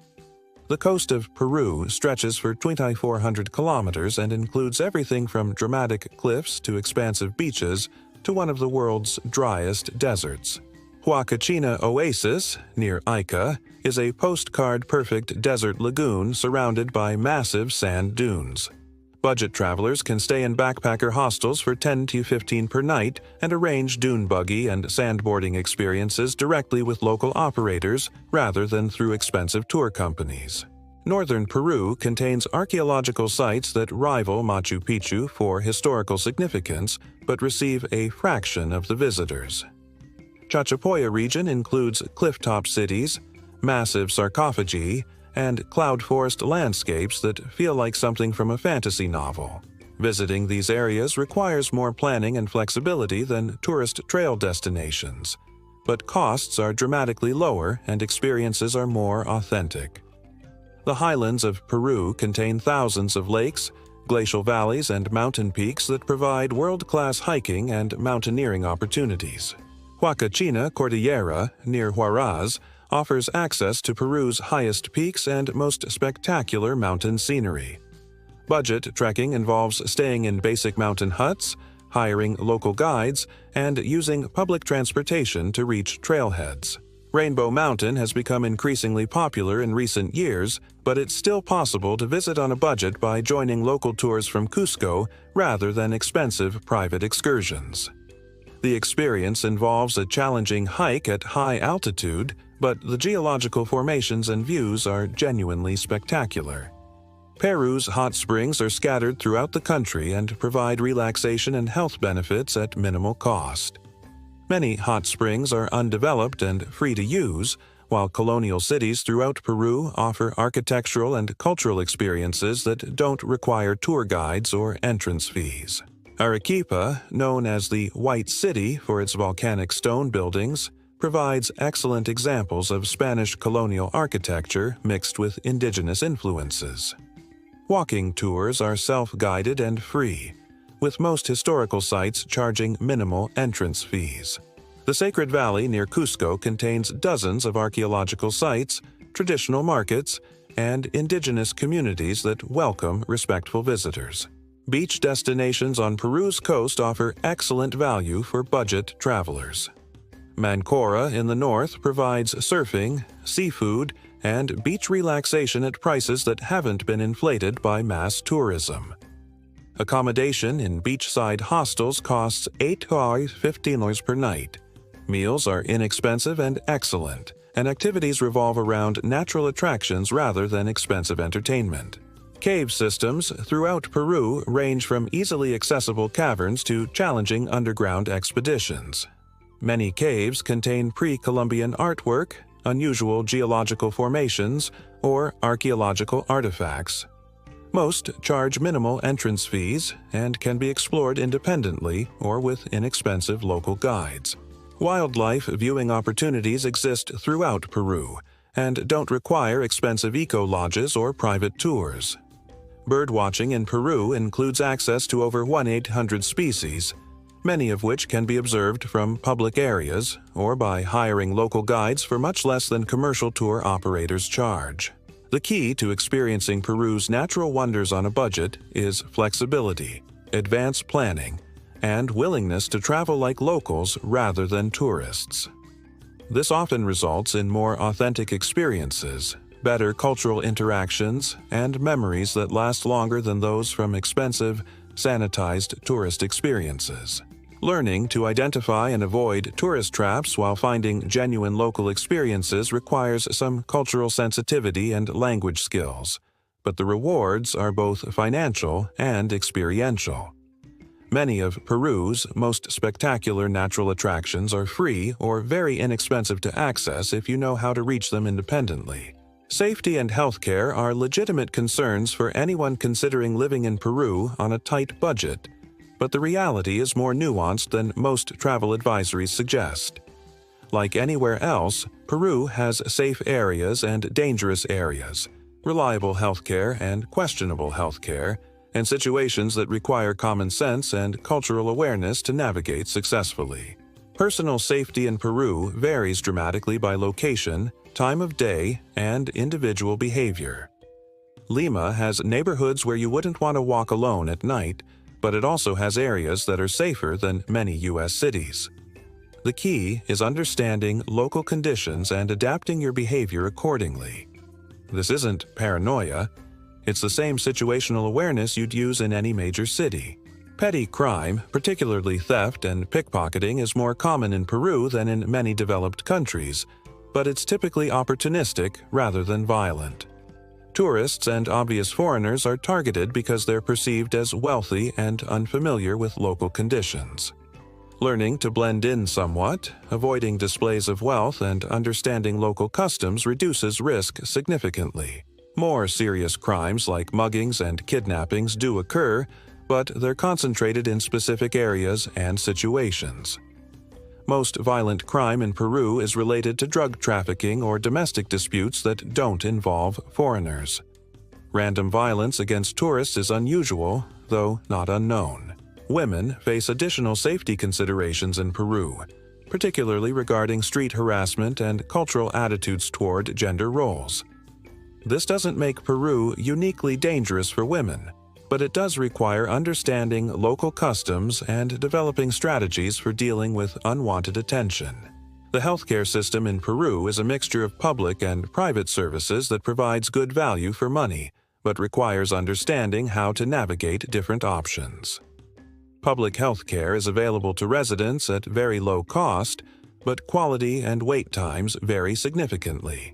The coast of Peru stretches for 2,400 kilometers and includes everything from dramatic cliffs to expansive beaches to one of the world's driest deserts. Huacachina Oasis, near Ica, is a postcard-perfect desert lagoon surrounded by massive sand dunes. Budget travelers can stay in backpacker hostels for $10 to $15 per night and arrange dune buggy and sandboarding experiences directly with local operators rather than through expensive tour companies. Northern Peru contains archaeological sites that rival Machu Picchu for historical significance but receive a fraction of the visitors. Chachapoya region includes clifftop cities, massive sarcophagi, and cloud forest landscapes that feel like something from a fantasy novel. Visiting these areas requires more planning and flexibility than tourist trail destinations, but costs are dramatically lower and experiences are more authentic. The highlands of Peru contain thousands of lakes, glacial valleys, and mountain peaks that provide world-class hiking and mountaineering opportunities. Huacachina Cordillera, near Huaraz, offers access to Peru's highest peaks and most spectacular mountain scenery. Budget trekking involves staying in basic mountain huts, hiring local guides, and using public transportation to reach trailheads. Rainbow Mountain has become increasingly popular in recent years, but it's still possible to visit on a budget by joining local tours from Cusco rather than expensive private excursions. The experience involves a challenging hike at high altitude, but the geological formations and views are genuinely spectacular. Peru's hot springs are scattered throughout the country and provide relaxation and health benefits at minimal cost. Many hot springs are undeveloped and free to use, while colonial cities throughout Peru offer architectural and cultural experiences that don't require tour guides or entrance fees. Arequipa, known as the White City for its volcanic stone buildings, provides excellent examples of Spanish colonial architecture mixed with indigenous influences. Walking tours are self-guided and free, with most historical sites charging minimal entrance fees. The Sacred Valley near Cusco contains dozens of archaeological sites, traditional markets, and indigenous communities that welcome respectful visitors. Beach destinations on Peru's coast offer excellent value for budget travelers. Mancora in the north provides surfing, seafood, and beach relaxation at prices that haven't been inflated by mass tourism. Accommodation in beachside hostels costs $8 to $15 per night. Meals are inexpensive and excellent, and activities revolve around natural attractions rather than expensive entertainment. Cave systems throughout Peru range from easily accessible caverns to challenging underground expeditions. Many caves contain pre-Columbian artwork, unusual geological formations, or archaeological artifacts. Most charge minimal entrance fees and can be explored independently or with inexpensive local guides. Wildlife viewing opportunities exist throughout Peru and don't require expensive eco-lodges or private tours. Birdwatching in Peru includes access to over 1,800 species, many of which can be observed from public areas or by hiring local guides for much less than commercial tour operators charge. The key to experiencing Peru's natural wonders on a budget is flexibility, advanced planning, and willingness to travel like locals rather than tourists. This often results in more authentic experiences, better cultural interactions, and memories that last longer than those from expensive, sanitized tourist experiences. Learning to identify and avoid tourist traps while finding genuine local experiences requires some cultural sensitivity and language skills, but the rewards are both financial and experiential. Many of Peru's most spectacular natural attractions are free or very inexpensive to access if you know how to reach them independently. Safety and healthcare are legitimate concerns for anyone considering living in Peru on a tight budget, but the reality is more nuanced than most travel advisories suggest. Like anywhere else, Peru has safe areas and dangerous areas, reliable healthcare and questionable healthcare, and situations that require common sense and cultural awareness to navigate successfully. Personal safety in Peru varies dramatically by location, time of day, and individual behavior. Lima has neighborhoods where you wouldn't want to walk alone at night, but it also has areas that are safer than many U.S. cities. The key is understanding local conditions and adapting your behavior accordingly. This isn't paranoia. It's the same situational awareness you'd use in any major city. Petty crime, particularly theft and pickpocketing, is more common in Peru than in many developed countries, but it's typically opportunistic rather than violent. Tourists and obvious foreigners are targeted because they're perceived as wealthy and unfamiliar with local conditions. Learning to blend in somewhat, avoiding displays of wealth, and understanding local customs reduces risk significantly. More serious crimes like muggings and kidnappings do occur, but they're concentrated in specific areas and situations. Most violent crime in Peru is related to drug trafficking or domestic disputes that don't involve foreigners. Random violence against tourists is unusual, though not unknown. Women face additional safety considerations in Peru, particularly regarding street harassment and cultural attitudes toward gender roles. This doesn't make Peru uniquely dangerous for women, but it does require understanding local customs and developing strategies for dealing with unwanted attention. The healthcare system in Peru is a mixture of public and private services that provides good value for money, but requires understanding how to navigate different options. Public healthcare is available to residents at very low cost, but quality and wait times vary significantly.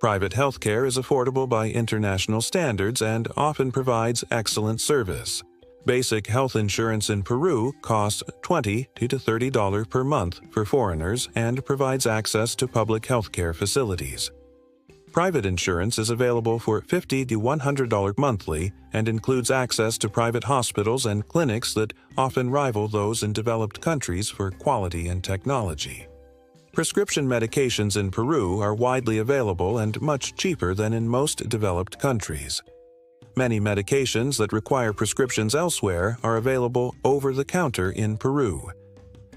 Private healthcare is affordable by international standards and often provides excellent service. Basic health insurance in Peru costs $20 to $30 per month for foreigners and provides access to public healthcare facilities. Private insurance is available for $50 to $100 monthly and includes access to private hospitals and clinics that often rival those in developed countries for quality and technology. Prescription medications in Peru are widely available and much cheaper than in most developed countries. Many medications that require prescriptions elsewhere are available over-the-counter in Peru.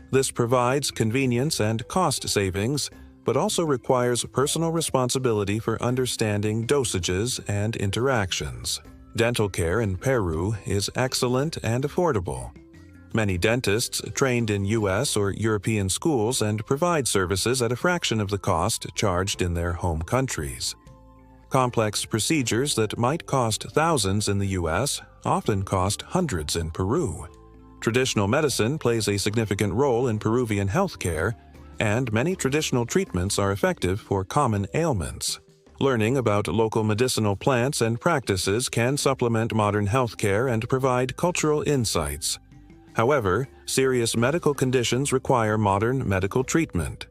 This provides convenience and cost savings, but also requires personal responsibility for understanding dosages and interactions. Dental care in Peru is excellent and affordable. Many dentists trained in U.S. or European schools and provide services at a fraction of the cost charged in their home countries. Complex procedures that might cost thousands in the U.S. often cost hundreds in Peru. Traditional medicine plays a significant role in Peruvian healthcare, and many traditional treatments are effective for common ailments. Learning about local medicinal plants and practices can supplement modern healthcare and provide cultural insights. However, serious medical conditions require modern medical treatment.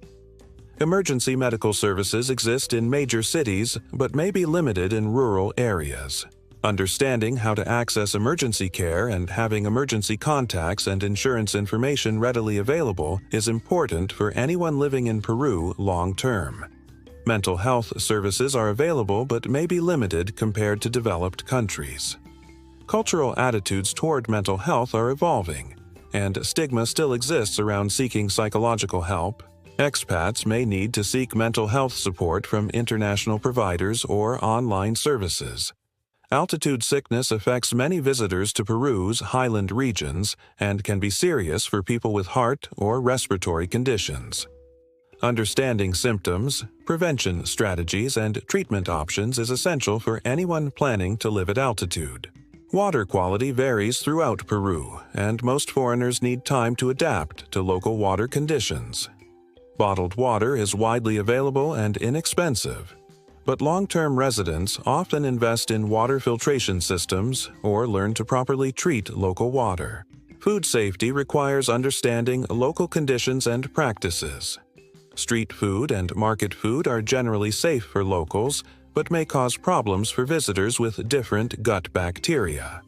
Emergency medical services exist in major cities but may be limited in rural areas. Understanding how to access emergency care and having emergency contacts and insurance information readily available is important for anyone living in Peru long-term. Mental health services are available but may be limited compared to developed countries. Cultural attitudes toward mental health are evolving, and stigma still exists around seeking psychological help. Expats may need to seek mental health support from international providers or online services. Altitude sickness affects many visitors to Peru's highland regions and can be serious for people with heart or respiratory conditions. Understanding symptoms, prevention strategies, and treatment options is essential for anyone planning to live at altitude. Water quality varies throughout Peru, and most foreigners need time to adapt to local water conditions. Bottled water is widely available and inexpensive, but long-term residents often invest in water filtration systems or learn to properly treat local water. Food safety requires understanding local conditions and practices. Street food and market food are generally safe for locals, but may cause problems for visitors with different gut bacteria.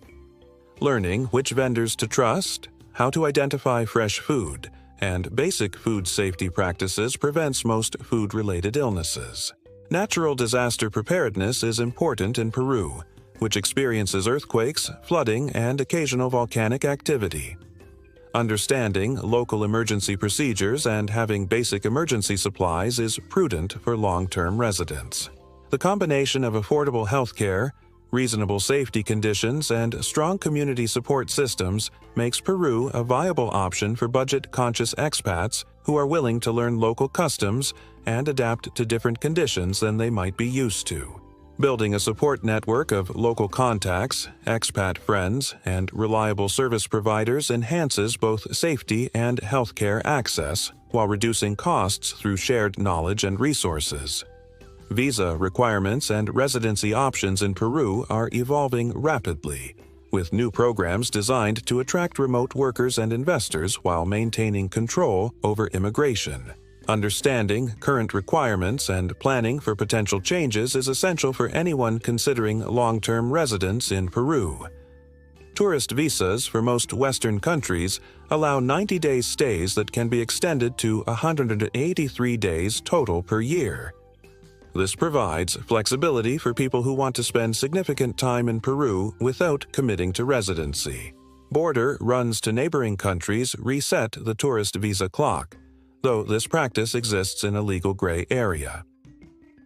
Learning which vendors to trust, how to identify fresh food, and basic food safety practices prevents most food-related illnesses. Natural disaster preparedness is important in Peru, which experiences earthquakes, flooding, and occasional volcanic activity. Understanding local emergency procedures and having basic emergency supplies is prudent for long-term residents. The combination of affordable health care, reasonable safety conditions, and strong community support systems makes Peru a viable option for budget-conscious expats who are willing to learn local customs and adapt to different conditions than they might be used to. Building a support network of local contacts, expat friends, and reliable service providers enhances both safety and healthcare access while reducing costs through shared knowledge and resources. Visa requirements and residency options in Peru are evolving rapidly, with new programs designed to attract remote workers and investors while maintaining control over immigration. Understanding current requirements and planning for potential changes is essential for anyone considering long-term residence in Peru. Tourist visas for most Western countries allow 90-day stays that can be extended to 183 days total per year. This provides flexibility for people who want to spend significant time in Peru without committing to residency. Border runs to neighboring countries reset the tourist visa clock, though this practice exists in a legal gray area.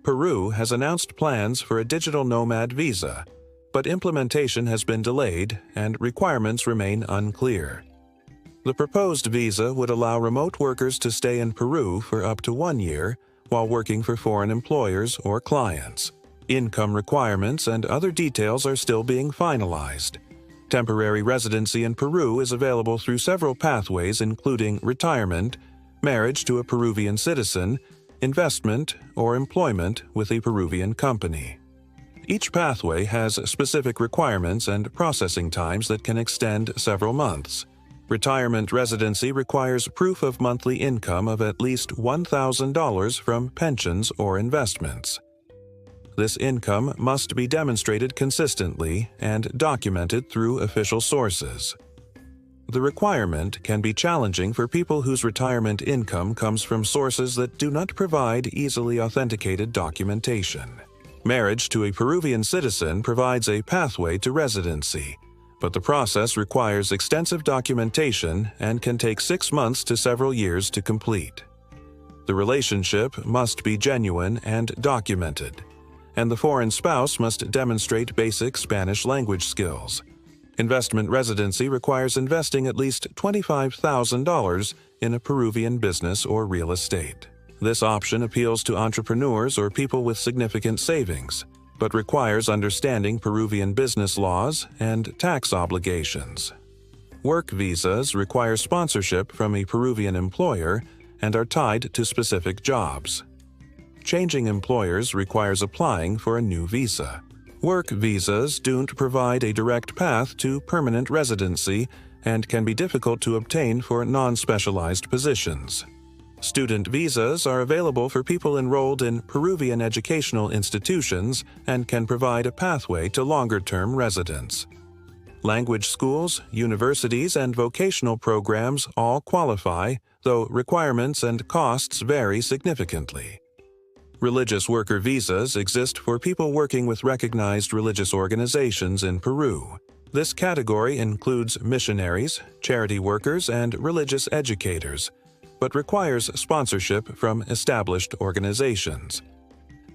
Peru has announced plans for a digital nomad visa, but implementation has been delayed and requirements remain unclear. The proposed visa would allow remote workers to stay in Peru for up to 1 year while working for foreign employers or clients. Income requirements and other details are still being finalized. Temporary residency in Peru is available through several pathways including retirement, marriage to a Peruvian citizen, investment, or employment with a Peruvian company. Each pathway has specific requirements and processing times that can extend several months. Retirement residency requires proof of monthly income of at least $1,000 from pensions or investments. This income must be demonstrated consistently and documented through official sources. The requirement can be challenging for people whose retirement income comes from sources that do not provide easily authenticated documentation. Marriage to a Peruvian citizen provides a pathway to residency, but the process requires extensive documentation and can take 6 months to several years to complete. The relationship must be genuine and documented, and the foreign spouse must demonstrate basic Spanish language skills. Investment residency requires investing at least $25,000 in a Peruvian business or real estate. This option appeals to entrepreneurs or people with significant savings, but requires understanding Peruvian business laws and tax obligations. Work visas require sponsorship from a Peruvian employer and are tied to specific jobs. Changing employers requires applying for a new visa. Work visas don't provide a direct path to permanent residency and can be difficult to obtain for non-specialized positions. Student visas are available for people enrolled in Peruvian educational institutions and can provide a pathway to longer-term residence. Language schools, universities, and vocational programs all qualify, though requirements and costs vary significantly. Religious worker visas exist for people working with recognized religious organizations in Peru. This category includes missionaries, charity workers, and religious educators, but requires sponsorship from established organizations.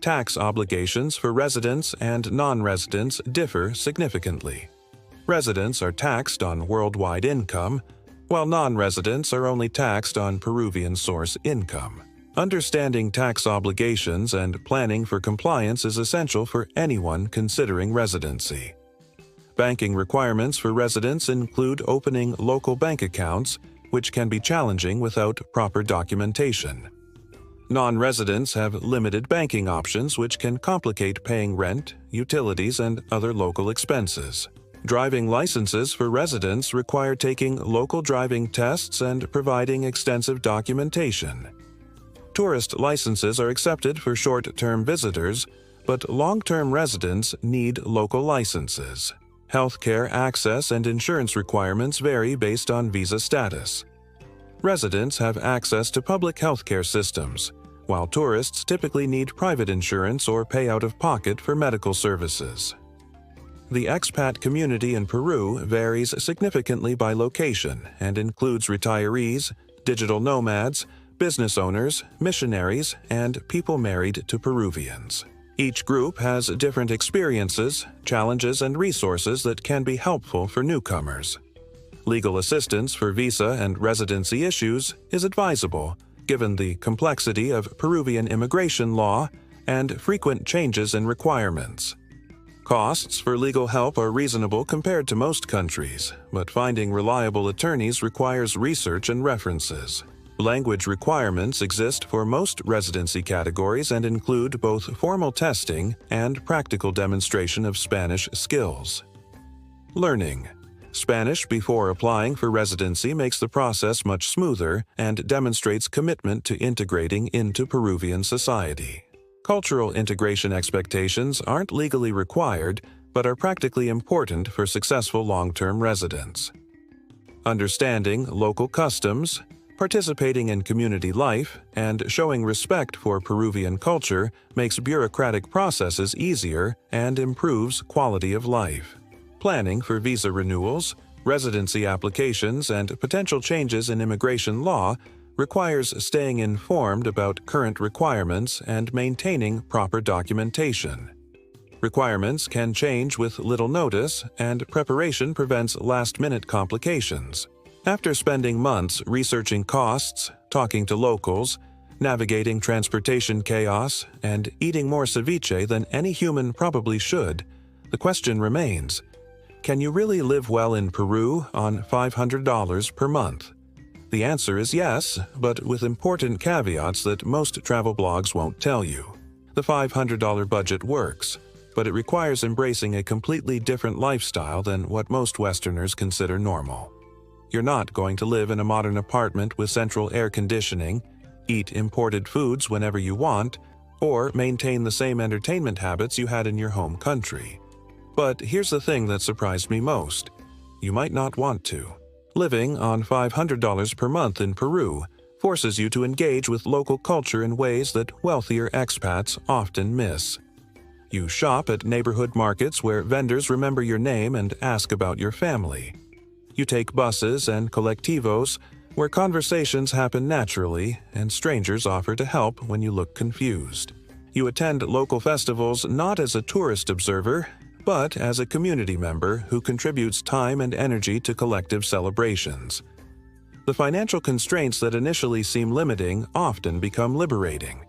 Tax obligations for residents and non-residents differ significantly. Residents are taxed on worldwide income, while non-residents are only taxed on Peruvian source income. Understanding tax obligations and planning for compliance is essential for anyone considering residency. Banking requirements for residents include opening local bank accounts, which can be challenging without proper documentation. Non-residents have limited banking options, which can complicate paying rent, utilities, and other local expenses. Driving licenses for residents require taking local driving tests and providing extensive documentation. Tourist licenses are accepted for short-term visitors, but long-term residents need local licenses. Healthcare access and insurance requirements vary based on visa status. Residents have access to public healthcare systems, while tourists typically need private insurance or pay out of pocket for medical services. The expat community in Peru varies significantly by location and includes retirees, digital nomads, business owners, missionaries, and people married to Peruvians. Each group has different experiences, challenges, and resources that can be helpful for newcomers. Legal assistance for visa and residency issues is advisable, given the complexity of Peruvian immigration law and frequent changes in requirements. Costs for legal help are reasonable compared to most countries, but finding reliable attorneys requires research and references. Language requirements exist for most residency categories and include both formal testing and practical demonstration of Spanish skills. Learning. Spanish before applying for residency makes the process much smoother and demonstrates commitment to integrating into Peruvian society. Cultural integration expectations aren't legally required, but are practically important for successful long-term residents. Understanding local customs, participating in community life, and showing respect for Peruvian culture makes bureaucratic processes easier and improves quality of life. Planning for visa renewals, residency applications, and potential changes in immigration law requires staying informed about current requirements and maintaining proper documentation. Requirements can change with little notice, and preparation prevents last-minute complications. After spending months researching costs, talking to locals, navigating transportation chaos, and eating more ceviche than any human probably should, the question remains: can you really live well in Peru on $500 per month? The answer is yes, but with important caveats that most travel blogs won't tell you. The $500 budget works, but it requires embracing a completely different lifestyle than what most Westerners consider normal. You're not going to live in a modern apartment with central air conditioning, eat imported foods whenever you want, or maintain the same entertainment habits you had in your home country. But here's the thing that surprised me most: you might not want to. Living on $500 per month in Peru forces you to engage with local culture in ways that wealthier expats often miss. You shop at neighborhood markets where vendors remember your name and ask about your family. You take buses and colectivos where conversations happen naturally and strangers offer to help when you look confused. You attend local festivals not as a tourist observer, but as a community member who contributes time and energy to collective celebrations. The financial constraints that initially seem limiting often become liberating.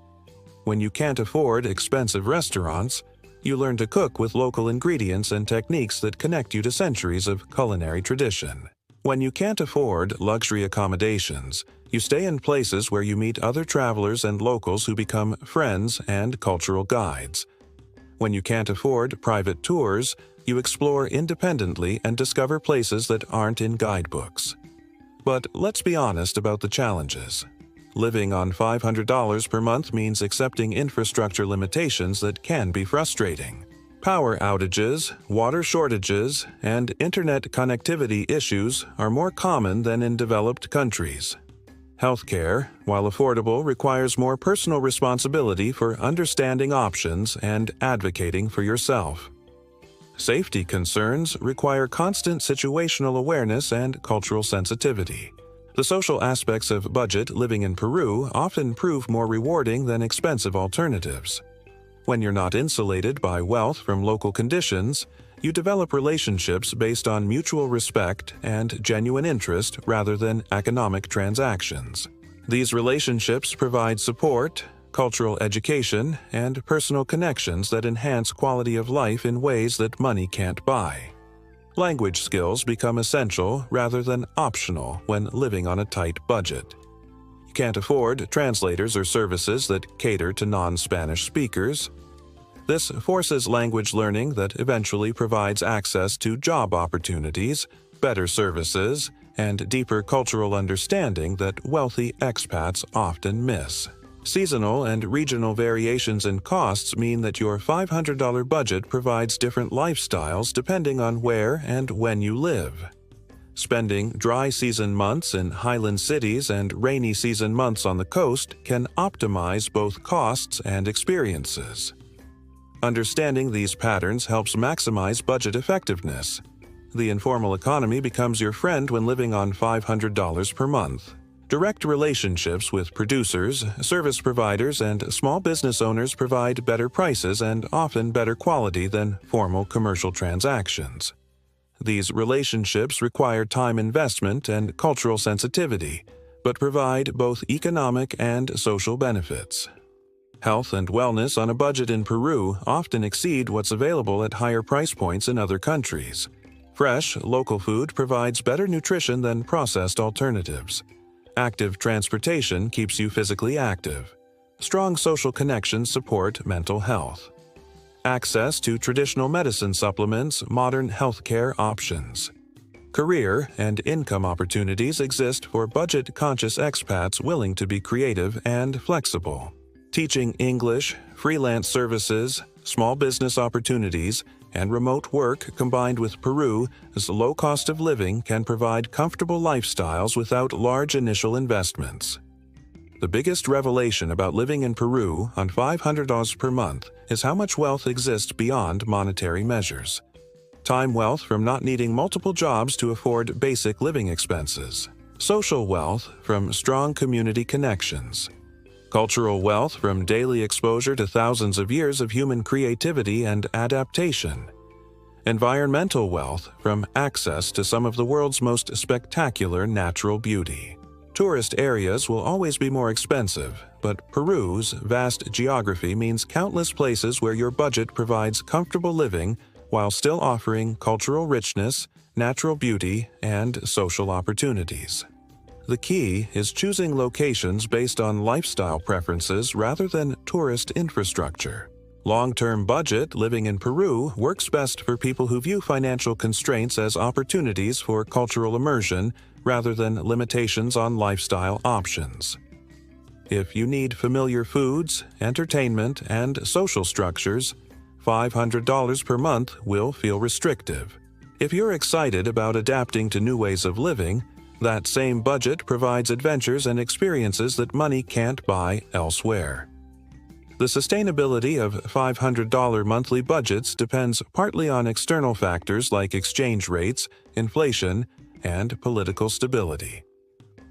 When you can't afford expensive restaurants, you learn to cook with local ingredients and techniques that connect you to centuries of culinary tradition. When you can't afford luxury accommodations, you stay in places where you meet other travelers and locals who become friends and cultural guides. When you can't afford private tours, you explore independently and discover places that aren't in guidebooks. But let's be honest about the challenges. Living on $500 per month means accepting infrastructure limitations that can be frustrating. Power outages, water shortages, and internet connectivity issues are more common than in developed countries. Healthcare, while affordable, requires more personal responsibility for understanding options and advocating for yourself. Safety concerns require constant situational awareness and cultural sensitivity. The social aspects of budget living in Peru often prove more rewarding than expensive alternatives. When you're not insulated by wealth from local conditions, you develop relationships based on mutual respect and genuine interest rather than economic transactions. These relationships provide support, cultural education, and personal connections that enhance quality of life in ways that money can't buy. Language skills become essential rather than optional when living on a tight budget. You can't afford translators or services that cater to non-Spanish speakers. This forces language learning that eventually provides access to job opportunities, better services, and deeper cultural understanding that wealthy expats often miss. Seasonal and regional variations in costs mean that your $500 budget provides different lifestyles depending on where and when you live. Spending dry season months in highland cities and rainy season months on the coast can optimize both costs and experiences. Understanding these patterns helps maximize budget effectiveness. The informal economy becomes your friend when living on $500 per month. Direct relationships with producers, service providers, and small business owners provide better prices and often better quality than formal commercial transactions. These relationships require time investment and cultural sensitivity, but provide both economic and social benefits. Health and wellness on a budget in Peru often exceed what's available at higher price points in other countries. Fresh, local food provides better nutrition than processed alternatives. Active transportation keeps you physically active. Strong social connections support mental health. Access to traditional medicine supplements modern healthcare options. Career and income opportunities exist for budget-conscious expats willing to be creative and flexible. Teaching English, freelance services, small business opportunities, and remote work combined with Peru's low cost of living can provide comfortable lifestyles without large initial investments. The biggest revelation about living in Peru on $500 per month is how much wealth exists beyond monetary measures. Time wealth from not needing multiple jobs to afford basic living expenses. Social wealth from strong community connections. Cultural wealth from daily exposure to thousands of years of human creativity and adaptation. Environmental wealth from access to some of the world's most spectacular natural beauty. Tourist areas will always be more expensive, but Peru's vast geography means countless places where your budget provides comfortable living while still offering cultural richness, natural beauty, and social opportunities. The key is choosing locations based on lifestyle preferences rather than tourist infrastructure. Long-term budget living in Peru works best for people who view financial constraints as opportunities for cultural immersion rather than limitations on lifestyle options. If you need familiar foods, entertainment, and social structures, $500 per month will feel restrictive. If you're excited about adapting to new ways of living, that same budget provides adventures and experiences that money can't buy elsewhere. The sustainability of $500 monthly budgets depends partly on external factors like exchange rates, inflation, and political stability.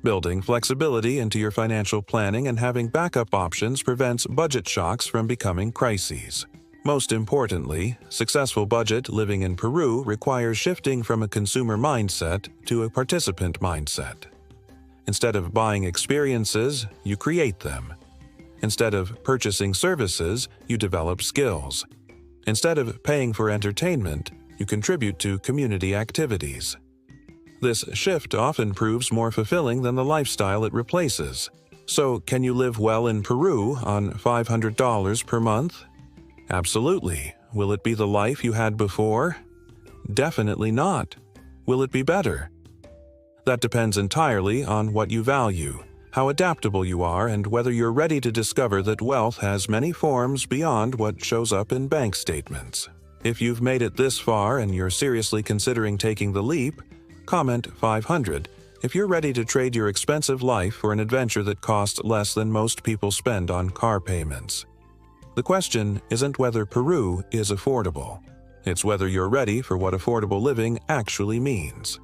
Building flexibility into your financial planning and having backup options prevents budget shocks from becoming crises. Most importantly, successful budget living in Peru requires shifting from a consumer mindset to a participant mindset. Instead of buying experiences, you create them. Instead of purchasing services, you develop skills. Instead of paying for entertainment, you contribute to community activities. This shift often proves more fulfilling than the lifestyle it replaces. So, can you live well in Peru on $500 per month? Absolutely. Will it be the life you had before? Definitely not. Will it be better? That depends entirely on what you value, how adaptable you are, and whether you're ready to discover that wealth has many forms beyond what shows up in bank statements. If you've made it this far and you're seriously considering taking the leap, comment 500 if you're ready to trade your expensive life for an adventure that costs less than most people spend on car payments. The question isn't whether Peru is affordable. It's whether you're ready for what affordable living actually means.